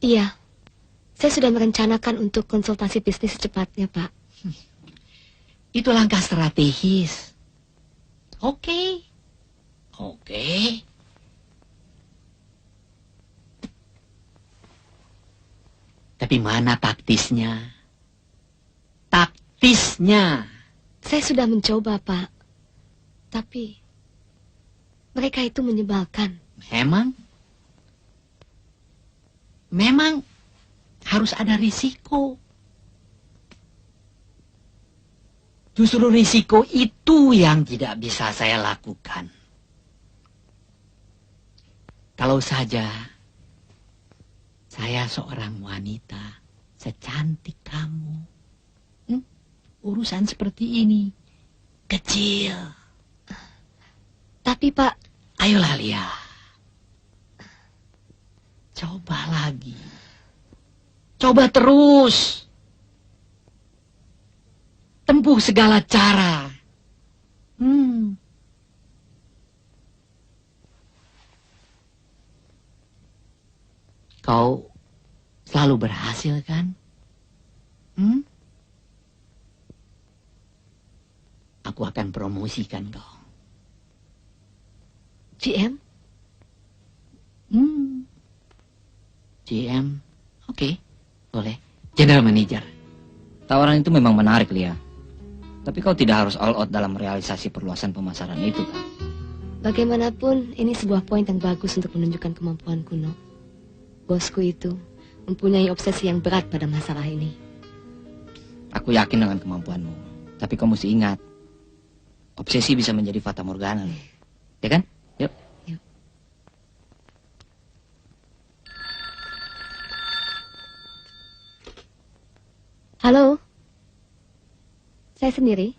Iya, saya sudah merencanakan untuk konsultasi bisnis secepatnya, Pak. Itu langkah strategis. Oke. Tapi mana taktisnya? Saya sudah mencoba, Pak. Tapi mereka itu menyebalkan. Memang harus ada risiko. Justru risiko itu yang tidak bisa saya lakukan. Kalau saja saya seorang wanita secantik kamu, urusan seperti ini kecil. Tapi Pak, ayolah Lia, coba lagi, coba terus, tempuh segala cara. Kau selalu berhasil kan? Aku akan promosikan kau. GM? GM, oke, boleh. General Manager. Tawaran itu memang menarik, Lia. Tapi kau tidak harus all out dalam realisasi perluasan pemasaran itu, kan? Bagaimanapun, ini sebuah poin yang bagus untuk menunjukkan kemampuan kuno. Bosku itu mempunyai obsesi yang berat pada masalah ini. Aku yakin dengan kemampuanmu. Tapi kau mesti ingat, obsesi bisa menjadi fata morgana, loh. Ya kan? Yuk. Halo? Saya sendiri.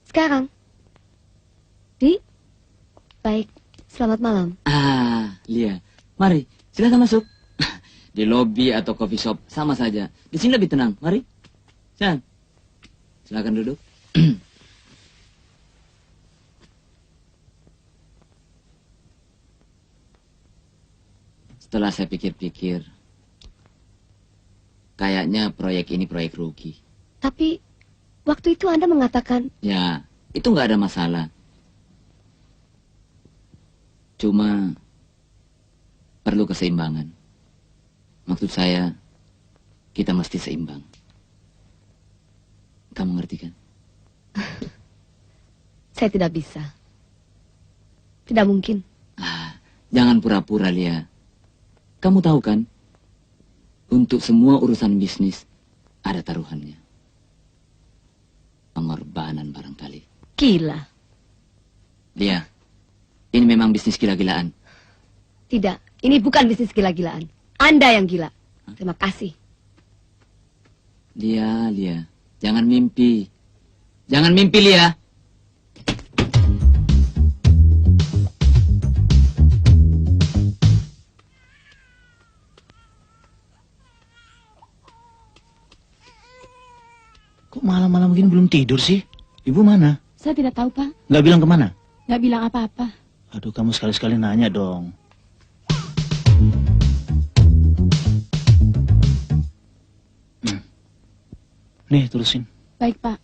Sekarang? Baik, selamat malam. Lia, mari, silakan masuk. Di lobi atau coffee shop, sama saja. Di sini lebih tenang, mari. Silakan duduk. Setelah saya pikir-pikir, kayaknya proyek ini proyek rugi. Tapi, waktu itu Anda mengatakan... Ya, itu nggak ada masalah. Cuma perlu keseimbangan. Maksud saya, kita mesti seimbang. Kamu ngerti kan? Saya tidak bisa. Tidak mungkin. Jangan pura-pura, Lia. Kamu tahu kan, untuk semua urusan bisnis ada taruhannya. Pengorbanan barangkali. Gila. Lia, ini memang bisnis gila-gilaan. Tidak, ini bukan bisnis gila-gilaan. Anda yang gila. Terima kasih. Lia, jangan mimpi. Jangan mimpi, Lia. Kok malam-malam begini belum tidur sih? Ibu mana? Saya tidak tahu, Pak. Nggak bilang kemana? Nggak bilang apa-apa. Aduh, kamu sekali-sekali nanya dong. Nih, terusin. Baik, Pak.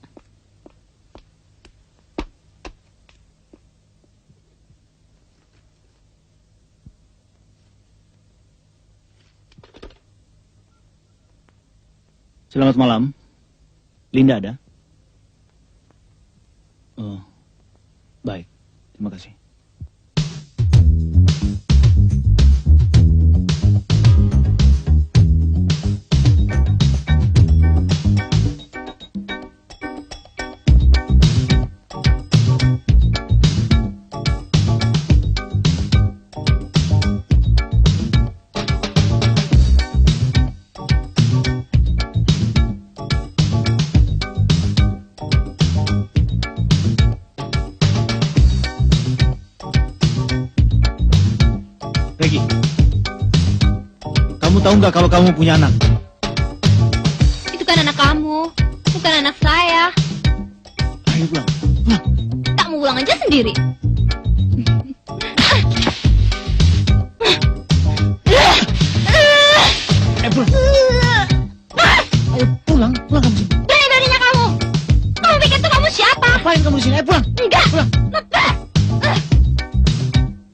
Selamat malam. Linda ada? Oh, baik. Terima kasih. Regi, kamu tahu nggak kalau kamu punya anak? Itu kan anak kamu, bukan anak saya. Ayo pulang. Tak mau pulang aja sendiri. Ayo pulang kamu sini. Berani-beraninya kamu. Kamu pikir tuh kamu siapa? Ngapain kamu di sini? Ayo pulang. Enggak. Pulang.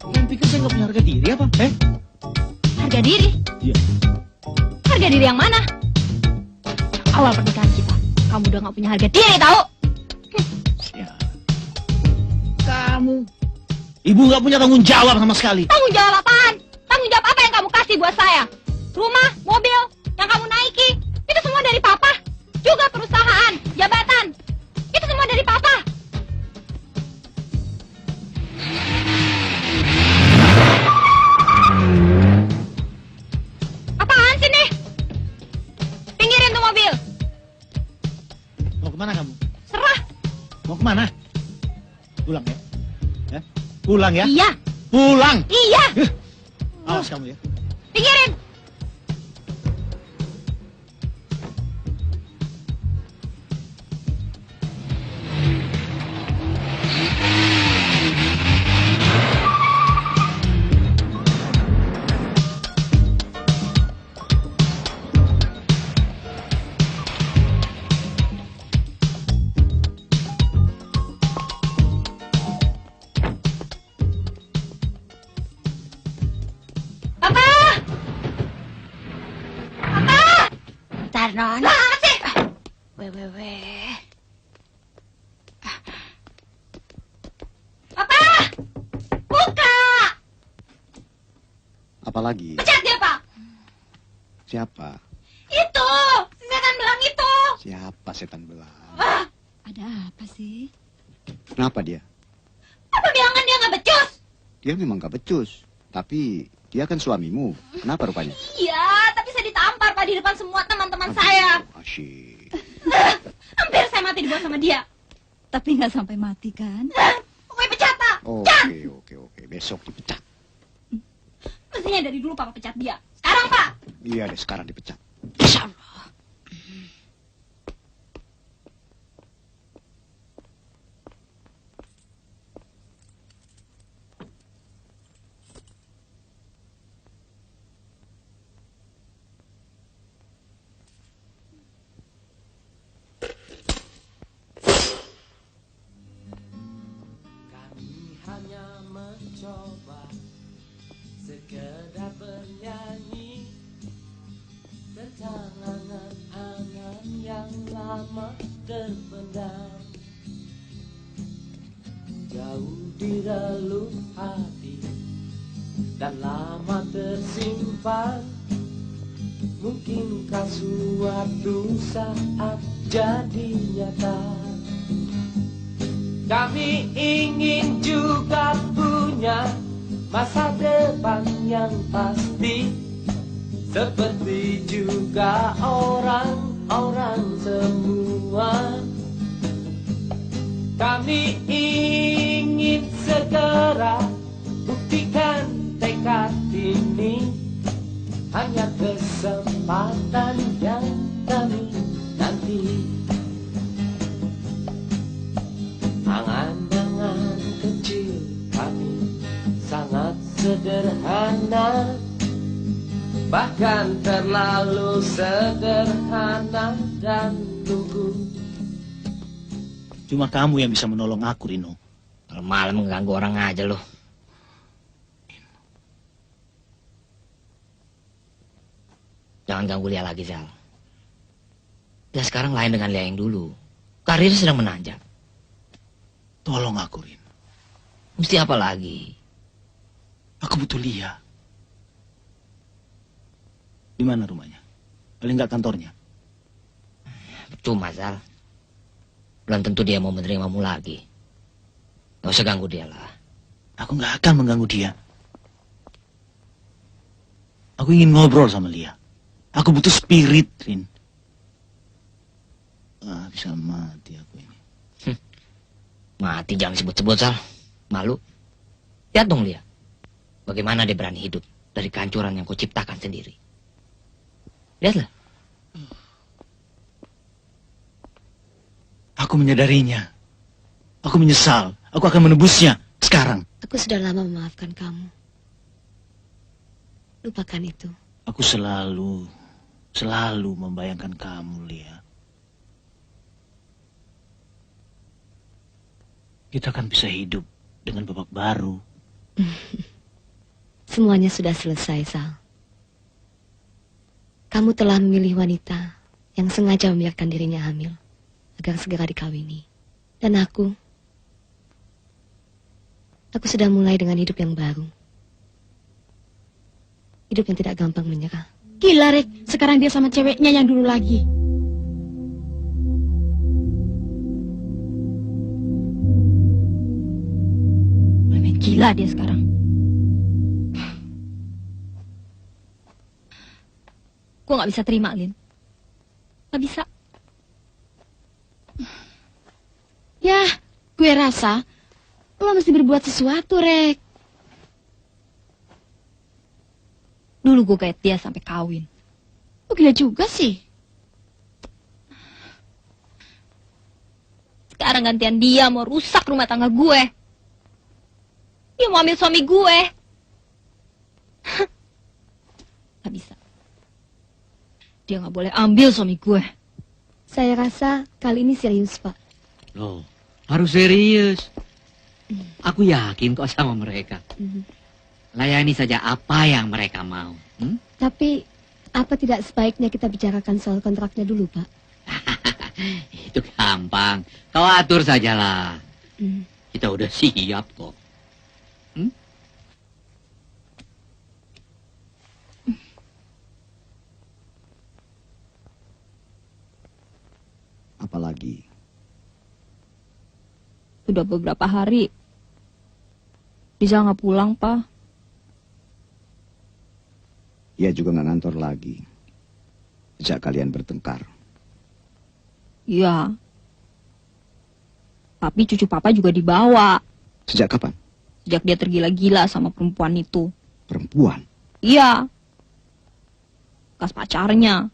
Kamu pikir saya nggak punya harga diri apa? Harga diri? Iya. Harga diri yang mana? Awal pernikahan kita, kamu udah nggak punya harga diri, tahu? Ya. Kamu. Ibu nggak punya tanggung jawab sama sekali. Tanggung jawab apaan? Tanggung jawab apa yang kamu kasih buat saya? Rumah, mobil, yang kamu naiki, itu semua dari papa. Juga perusahaan, jabatan, itu semua dari papa. Apaan sih nih? Pinggirin tuh mobil. Mau kemana kamu? Serah. Mau kemana? Pulang ya? Ya? Pulang ya? Iya. Pulang. Iya. Awas kamu ya. Pinggirin. Non. Sih. Weh. Papa! Buka! Apalagi? Pecat dia, Pak! Siapa? Itu! Setan belang itu! Siapa setan belang? Ada apa sih? Kenapa dia? Apa bilangan dia nggak becus? Dia memang gak becus. Tapi dia kan suamimu. Kenapa rupanya? Iya, tapi saya ditampar, Pak, di depan semua teman-teman saya. Asyik. Hampir saya mati dibuat sama dia. Tapi nggak sampai mati kan? Pokoknya pecat, Pak. Oke. Besok dipecat. Mestinya dari dulu Papa pecat dia. Sekarang, Pak. Iya deh, sekarang dipecat. Insyaallah. Mencoba sekedar bernyanyi tentang angan-angan yang lama terpendam, jauh di relung hati dan lama tersimpan. Mungkinkah suatu saat jadi nyata? Kami ingin juga punya masa depan yang pasti, seperti juga orang-orang semua. Kami ingin segera buktikan tekad ini, hanya kesempatan yang kami nanti. Angan-angan kecil kami sangat sederhana, bahkan terlalu sederhana, dan tunggu Cuma kamu yang bisa menolong aku, Rino. Kalau malam mengganggu orang aja loh. Jangan ganggu Lia lagi, Zal. Dia sekarang lain dengan Lia yang dulu. Karirnya sedang menanjak. Tolong aku, Rin. Mesti apa lagi? Aku butuh Lia. Di mana rumahnya? Paling nggak kantornya. Percuma, Zal. Belum tentu dia mau menerimamu lagi. Gak usah ganggu dia lah. Aku nggak akan mengganggu dia. Aku ingin ngobrol sama Lia. Aku butuh spirit, Rin. Bisa mati aku ini. Mati jangan sebut-sebut, Zal. Malu. Lihat dong, Lia. Bagaimana dia berani hidup dari kehancuran yang kau ciptakan sendiri. Lihatlah. Aku menyadarinya. Aku menyesal. Aku akan menebusnya sekarang. Aku sudah lama memaafkan kamu. Lupakan itu. Aku selalu membayangkan kamu, Lia. Kita akan bisa hidup dengan babak baru. Semuanya sudah selesai, Sal. Kamu telah memilih wanita yang sengaja membiarkan dirinya hamil agar segera dikawini. Dan aku sudah mulai dengan hidup yang baru. Hidup yang tidak gampang menyerah. Gila, Rek. Sekarang dia sama ceweknya yang dulu lagi. Memang gila dia sekarang. Gue gak bisa terima, Lin. Gak bisa. Ya, gue rasa lo mesti berbuat sesuatu, Rek. Dulu gue kayak dia sampai kawin. Lo gila juga sih. Sekarang gantian dia mau rusak rumah tangga gue. Dia mau ambil suami gue. Gak bisa. Dia gak boleh ambil suami gue. Saya rasa kali ini serius, Pak. Loh, harus serius. Aku yakin kok sama mereka. Layani saja apa yang mereka mau. Tapi, apa tidak sebaiknya kita bicarakan soal kontraknya dulu, Pak? Itu gampang. Kau atur sajalah. Kita udah siap kok. Apalagi? Udah beberapa hari. Rizal gak pulang, Pak. Ia juga nggak ngantor lagi. Sejak kalian bertengkar. Iya. Tapi cucu papa juga dibawa. Sejak kapan? Sejak dia tergila-gila sama perempuan itu. Perempuan? Iya. Bekas pacarnya.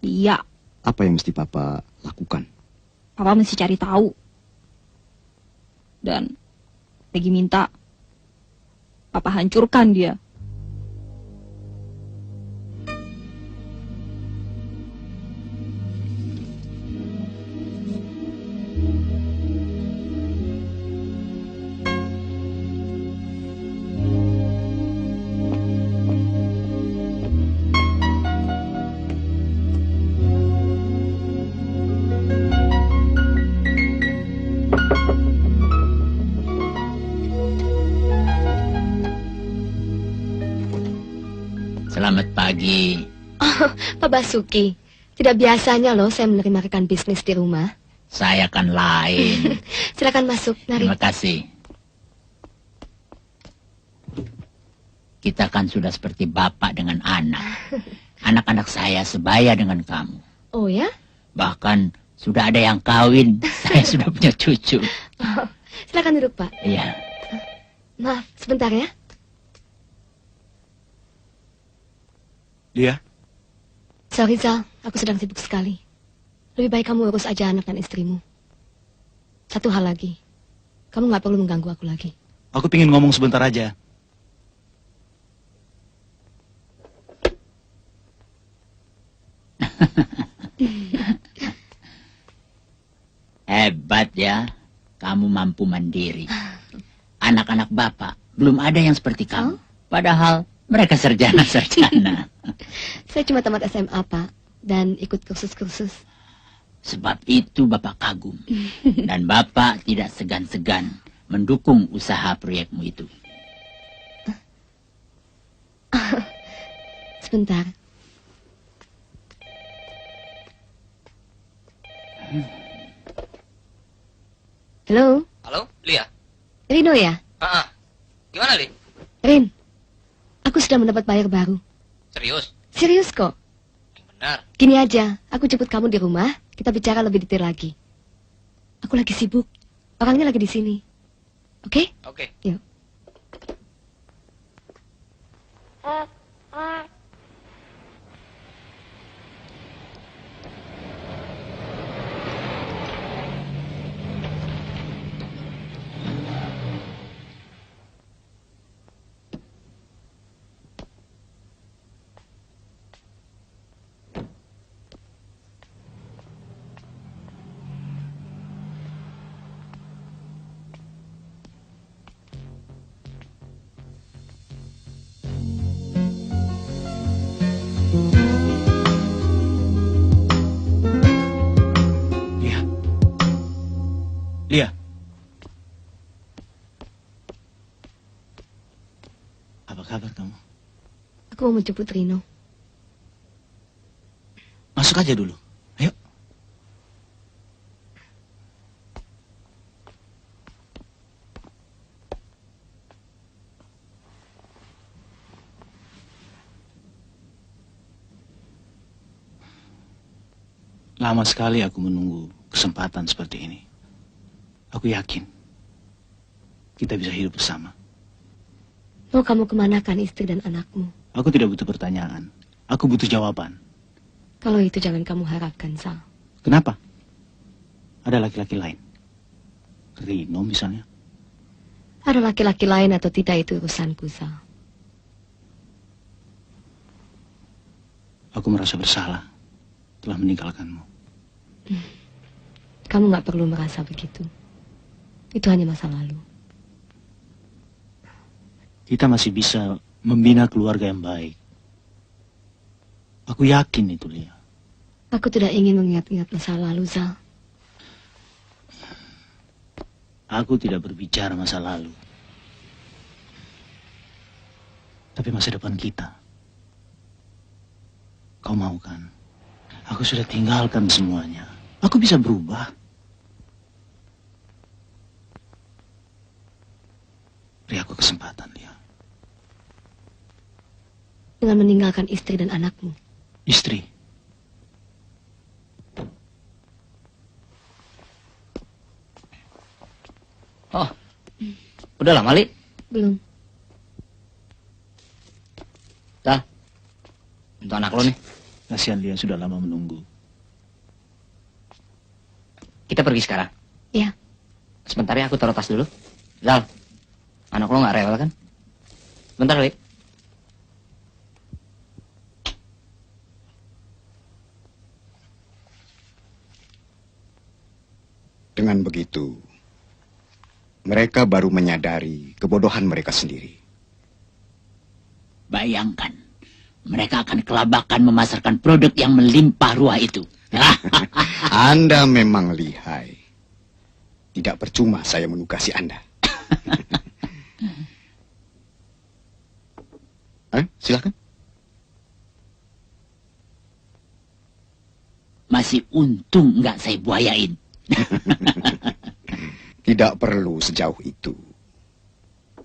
Iya. Apa yang mesti papa lakukan? Papa mesti cari tahu. Dan Peggy minta papa hancurkan dia. Selamat pagi. Oh, Pak Basuki. Tidak biasanya loh saya menerima rekan bisnis di rumah. Saya kan lain. Silakan masuk, mari. Terima kasih. Kita kan sudah seperti bapak dengan anak. Anak-anak saya sebaya dengan kamu. Oh ya? Bahkan sudah ada yang kawin. Saya sudah punya cucu. Oh, silakan duduk, Pak. Iya. Maaf, sebentar ya. Lia? Sorry, Zal. Aku sedang sibuk sekali. Lebih baik kamu urus aja anak dan istrimu. Satu hal lagi. Kamu nggak perlu mengganggu aku lagi. Aku pingin ngomong sebentar aja. Hebat ya, kamu mampu mandiri. Anak-anak bapak belum ada yang seperti kamu. Padahal mereka sarjana-sarjana. Saya cuma tamat SMA, Pak, dan ikut kursus-kursus. Sebab itu bapak kagum. Dan bapak tidak segan-segan mendukung usaha proyekmu itu. Sebentar. Halo, Halo, Lia. Rino ya? Gimana, Li? Rin, aku sudah mendapat bayar baru. Serius? Serius kok. Benar. Gini aja, aku jemput kamu di rumah, kita bicara lebih detail lagi. Aku lagi sibuk, orangnya lagi di sini. Oke? Oke. Yuk. Lia. Apa kabar kamu? Aku mau menjemput Rino. Masuk aja dulu. Ayo. Lama sekali aku menunggu kesempatan seperti ini. Aku yakin kita bisa hidup bersama. Mau kamu kemanakan istri dan anakmu? Aku tidak butuh pertanyaan. Aku butuh jawaban. Kalau itu jangan kamu harapkan, Sal. Kenapa? Ada laki-laki lain. Rino misalnya. Ada laki-laki lain atau tidak itu urusanku, Sal. Aku merasa bersalah telah meninggalkanmu. Kamu nggak perlu merasa begitu. Itu hanya masa lalu. Kita masih bisa membina keluarga yang baik. Aku yakin itu, Lia. Aku tidak ingin mengingat-ingat masa lalu, Zal. Aku tidak berbicara masa lalu. Tapi masa depan kita. Kau mau kan? Aku sudah tinggalkan semuanya. Aku bisa berubah. Beri aku kesempatan, Lia. Dengan meninggalkan istri dan anakmu. Istri. Oh, udah lama, Li? Belum. Dah, untuk anak lo nih. Kasihan Lia sudah lama menunggu. Kita pergi sekarang. Iya. Sebentar ya, aku taruh tas dulu. Zal, anak lo nggak rewel kan? Bentar, Li. Dengan begitu, mereka baru menyadari kebodohan mereka sendiri. Bayangkan, mereka akan kelabakan memasarkan produk yang melimpah ruah itu. Anda memang lihai. Tidak percuma saya menugasi Anda. Silakan. Masih untung nggak saya buayain. Tidak perlu sejauh itu.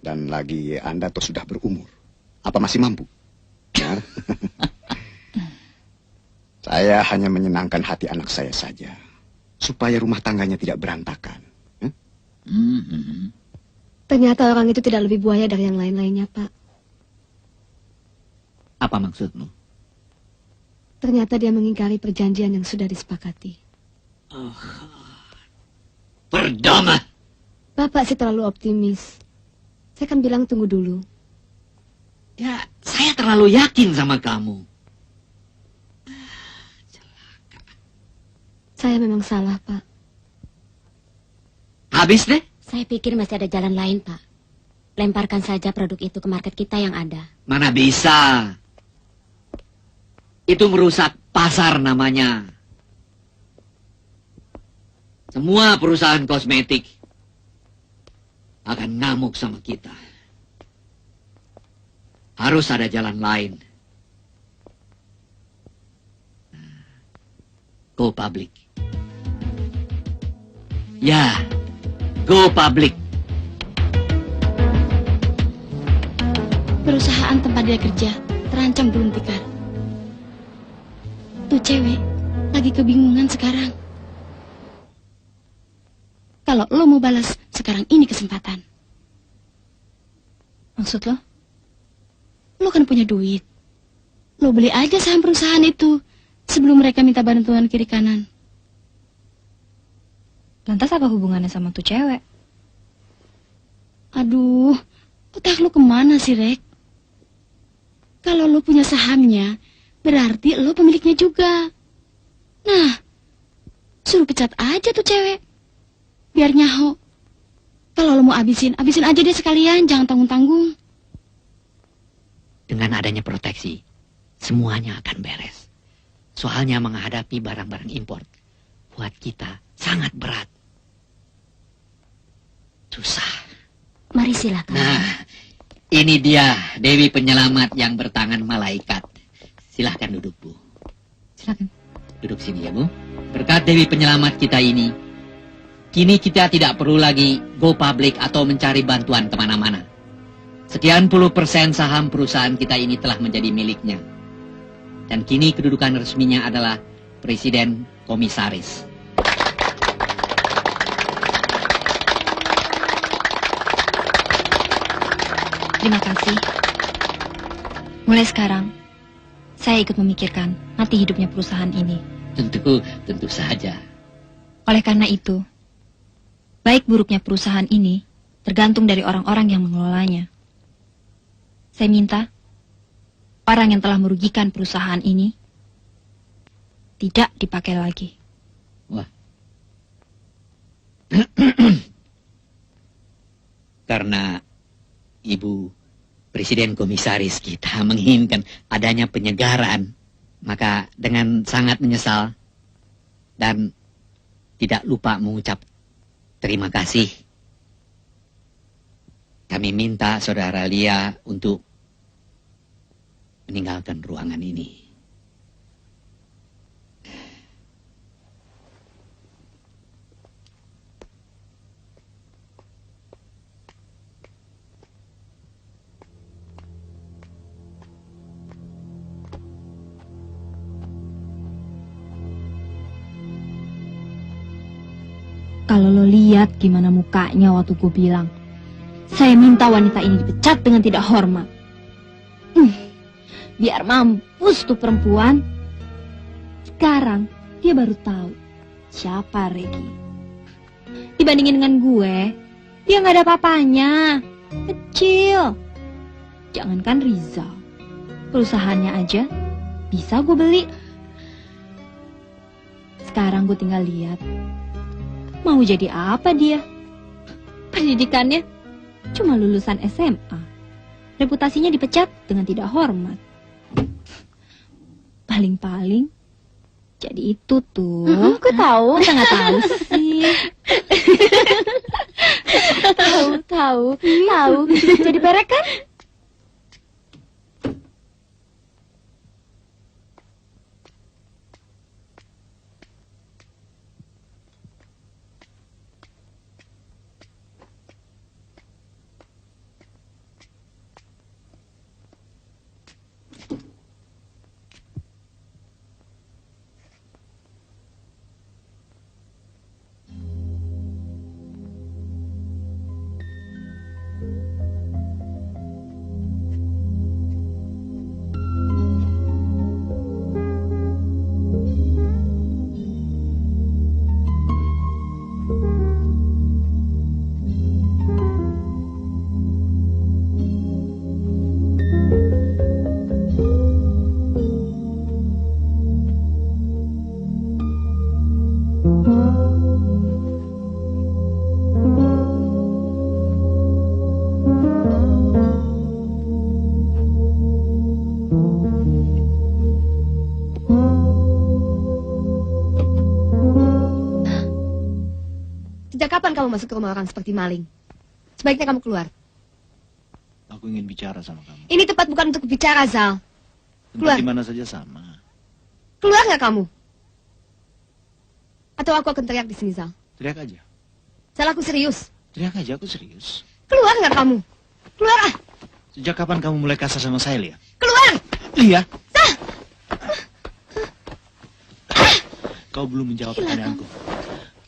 Dan lagi Anda toh sudah berumur. Apa masih mampu? Ya? Saya hanya menyenangkan hati anak saya saja. Supaya rumah tangganya tidak berantakan. Ternyata orang itu tidak lebih buaya dari yang lain-lainnya, Pak. Apa maksudmu? Ternyata dia mengingkari perjanjian yang sudah disepakati. Perdama. Bapak sih terlalu optimis. Saya kan bilang tunggu dulu. Ya, saya terlalu yakin sama kamu. Saya memang salah, Pak. Habis deh. Saya pikir masih ada jalan lain, Pak. Lemparkan saja produk itu ke market kita yang ada. Mana bisa. Itu merusak pasar namanya. Semua perusahaan kosmetik akan ngamuk sama kita. Harus ada jalan lain. Go public. Ya, go public. Perusahaan tempat dia kerja terancam gulung tikar. Tuh cewek lagi kebingungan sekarang. Kalau lo mau balas, sekarang ini kesempatan. Maksud lo? Lo kan punya duit. Lo beli aja saham perusahaan itu sebelum mereka minta bantuan kiri kanan. Lantas apa hubungannya sama tuh cewek? Aduh, otak lo kemana sih, Rek? Kalau lo punya sahamnya, berarti lo pemiliknya juga. Nah, suruh pecat aja tuh cewek. Biar nyaho. Kalau lo mau abisin aja deh sekalian, jangan tanggung-tanggung. Dengan adanya proteksi, semuanya akan beres. Soalnya menghadapi barang-barang impor, buat kita sangat berat. Susah. Mari silakan. Nah, ini dia Dewi Penyelamat yang bertangan malaikat. Silahkan duduk, Bu. Silakan. Duduk sini ya, Bu. Berkat Dewi Penyelamat kita ini, kini kita tidak perlu lagi go public atau mencari bantuan kemana-mana. Sekian puluh persen saham perusahaan kita ini telah menjadi miliknya. Dan kini kedudukan resminya adalah Presiden Komisaris. Terima kasih. Mulai sekarang, saya ikut memikirkan nanti hidupnya perusahaan ini. Tentu saja. Oleh karena itu, baik buruknya perusahaan ini tergantung dari orang-orang yang mengelolanya. Saya minta orang yang telah merugikan perusahaan ini tidak dipakai lagi. Wah. Karena Ibu Presiden Komisaris kita menginginkan adanya penyegaran, maka dengan sangat menyesal dan tidak lupa mengucap terima kasih, kami minta Saudara Lia untuk meninggalkan ruangan ini. Kalau lo lihat gimana mukanya waktu gue bilang, saya minta wanita ini dipecat dengan tidak hormat. Biar mampus tuh perempuan. Sekarang dia baru tahu siapa Regi. Dibandingin dengan gue, dia nggak ada apa-apanya. Kecil. Jangankan Rizal, perusahaannya aja bisa gue beli. Sekarang gue tinggal lihat mau jadi apa dia. Pendidikannya cuma lulusan SMA. Reputasinya dipecat dengan tidak hormat. Paling-paling jadi itu tuh. Aku tahu. Masa nggak tahu sih? tahu. Jadi perek kan? kamu masuk ke rumah orang seperti maling? Sebaiknya kamu keluar. Aku ingin bicara sama kamu. Ini tempat bukan untuk bicara, Zal. Tempat Keluar. di mana saja sama. Keluar nggak kamu? Atau aku akan teriak di sini, Zal? Teriak aja. Zal, aku serius. Teriak aja, aku serius. Keluar nggak kamu? Keluar ah! Sejak kapan kamu mulai kasar sama saya, Lia? Keluar! Lia! Kau belum menjawab pertanyaanku.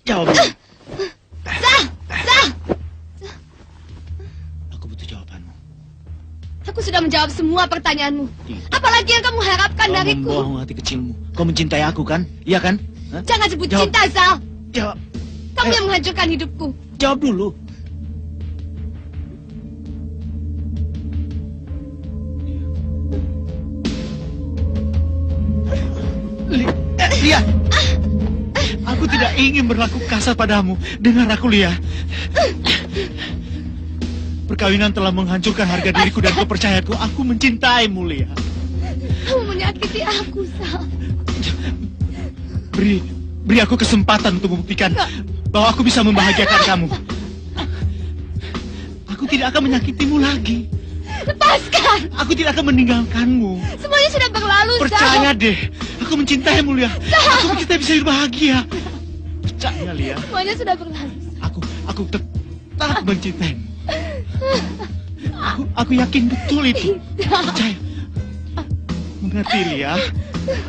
Jawab. Zal! Zal! Aku butuh jawabanmu. Aku sudah menjawab semua pertanyaanmu. Apalagi yang kamu harapkan Kau dariku? membohong hati kecilmu. Kau mencintai aku kan? Iya kan? Hah? Jangan sebut Jawab. cinta, Zal. Jawab. Kamu yang menghancurkan hidupku. Jawab dulu. Lia, aku tidak ingin berlaku kasar padamu. Dengar aku, Lia. Perkawinan telah menghancurkan harga diriku dan kepercayaanku. Aku mencintaimu, Lia. Kamu menyakiti aku, Zal. Beri aku kesempatan untuk membuktikan bahwa aku bisa membahagiakan kamu. Aku tidak akan menyakitimu lagi. Lepaskan! Aku tidak akan meninggalkanmu. Semuanya sudah berlalu, Zal. Percaya deh, aku mencintaimu, Lia. Aku kita bisa hidup bahagia. Percaya, Lia. Semuanya sudah berlalu. Aku tetap mencintaimu. Aku yakin betul itu. Percaya. Mengerti, Lia?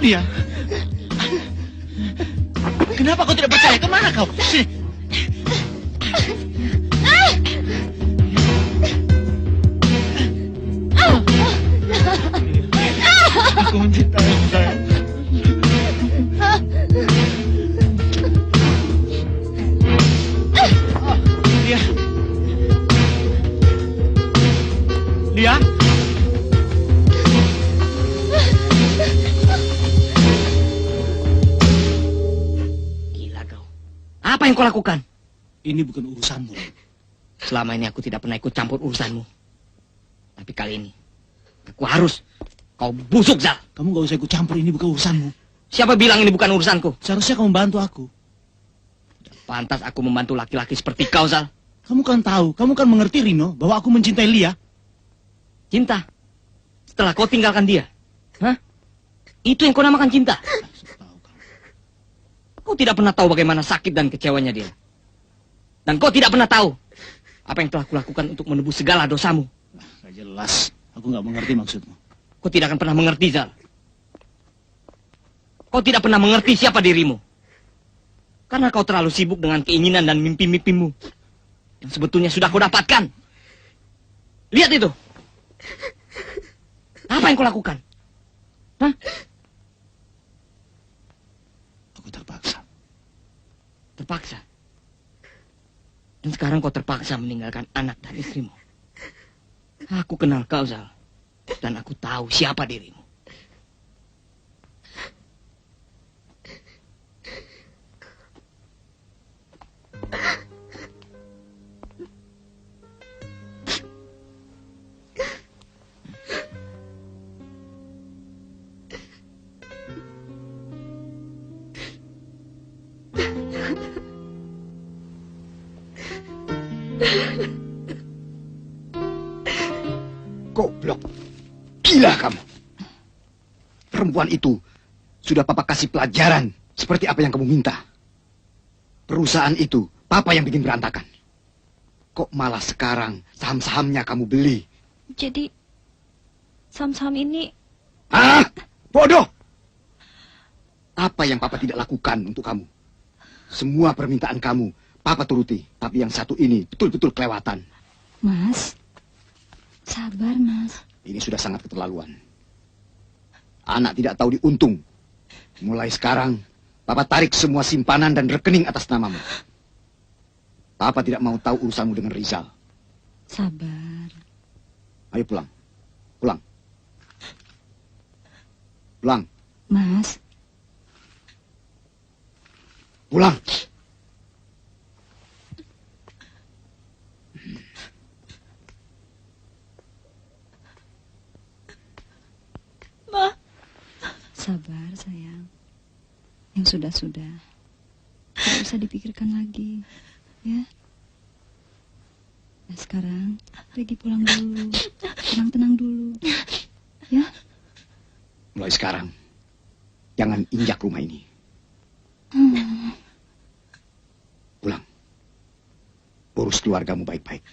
Lia. Kenapa kau tidak percaya? Kemana kau? Sini. Aku mencintaimu, sayang. Lia. Lia. Gila kau. Apa yang kau lakukan? Ini bukan urusanmu. Selama ini aku tidak pernah ikut campur urusanmu. Tapi kali ini, aku harus. Kau busuk, Zal. Kamu gak usah ikut campur, ini bukan urusanmu. Siapa bilang ini bukan urusanku? Seharusnya kamu bantu aku. Pantas aku membantu laki-laki seperti kau, Zal. Kamu kan tahu, kamu kan mengerti, Rino, bahwa aku mencintai Lia. Cinta? Setelah kau tinggalkan dia? Hah? Itu yang kau namakan cinta? Kau tidak pernah tahu bagaimana sakit dan kecewanya dia. Dan kau tidak pernah tahu apa yang telah kulakukan untuk menebus segala dosamu. Gak jelas, aku gak mengerti maksudmu. Kau tidak akan pernah mengerti, Zal. Kau tidak pernah mengerti siapa dirimu. Karena kau terlalu sibuk dengan keinginan dan mimpi-mimpimu. Yang sebetulnya sudah kau dapatkan. Lihat itu. Apa yang kau lakukan? Hah? Aku terpaksa. Terpaksa? Dan sekarang kau terpaksa meninggalkan anak dan istrimu. Aku kenal kau, Zal. Dan aku tahu siapa dirimu. Goblok. Gila kamu. Perempuan itu sudah papa kasih pelajaran seperti apa yang kamu minta. Perusahaan itu papa yang bikin berantakan. Kok malah sekarang saham-sahamnya kamu beli? Jadi, saham-saham ini... Hah? Bodoh! Apa yang papa tidak lakukan untuk kamu? Semua permintaan kamu, papa turuti. Tapi yang satu ini betul-betul kelewatan. Mas, sabar, Mas. Ini sudah sangat keterlaluan. Anak tidak tahu diuntung. Mulai sekarang, papa tarik semua simpanan dan rekening atas namamu. Papa tidak mau tahu urusanmu dengan Rizal. Sabar. Ayo pulang. Pulang. Pulang. Mas. Pulang. Ma. Sabar, sayang. Yang sudah-sudah. Tidak usah dipikirkan lagi. Ya. Nah, sekarang pergi pulang dulu. Tenang-tenang dulu. Ya? Mulai sekarang, jangan injak rumah ini. Pulang. Urus keluargamu baik-baik.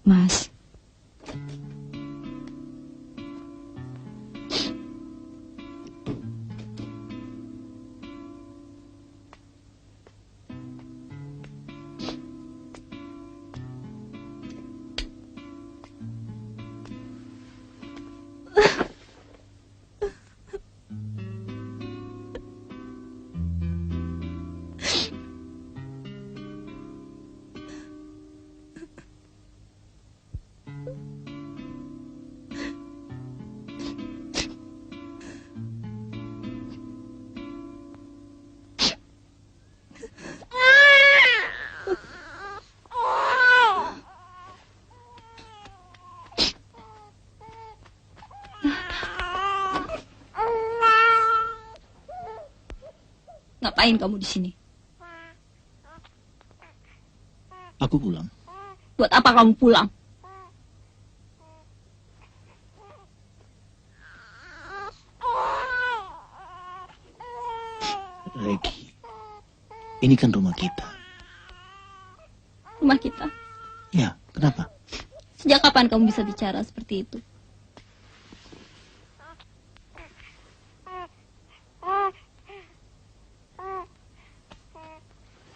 Mas. Ngapain kamu di sini? Aku pulang. Buat apa kamu pulang? Regi, ini kan rumah kita. Rumah kita. Ya, kenapa? Sejak kapan kamu bisa bicara seperti itu?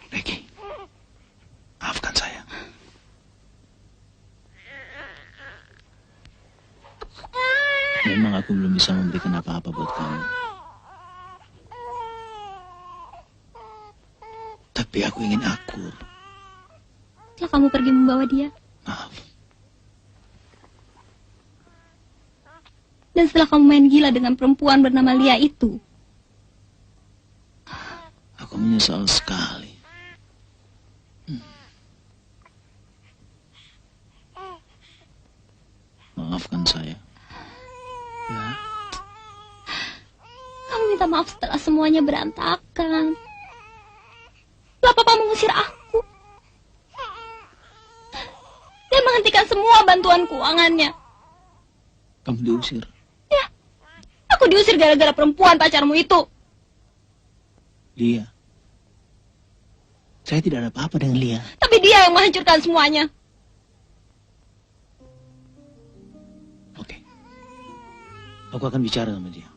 Regi, maafkan saya. Memang aku belum bisa memberikan apa-apa buat kamu. Tapi aku ingin akur. Setelah kamu pergi membawa dia. Maaf. Dan setelah kamu main gila dengan perempuan bernama Lia itu. Aku menyesal sekali. Maafkan saya. Ya. Kamu minta maaf setelah semuanya berantakan. Gak apa-apa mengusir aku. Dan menghentikan semua bantuan keuangannya. Kamu diusir. Ya, aku diusir gara-gara perempuan pacarmu itu. Lia. Saya tidak ada apa-apa dengan Lia. Tapi dia yang menghancurkan semuanya. Aku akan bicara sama dia.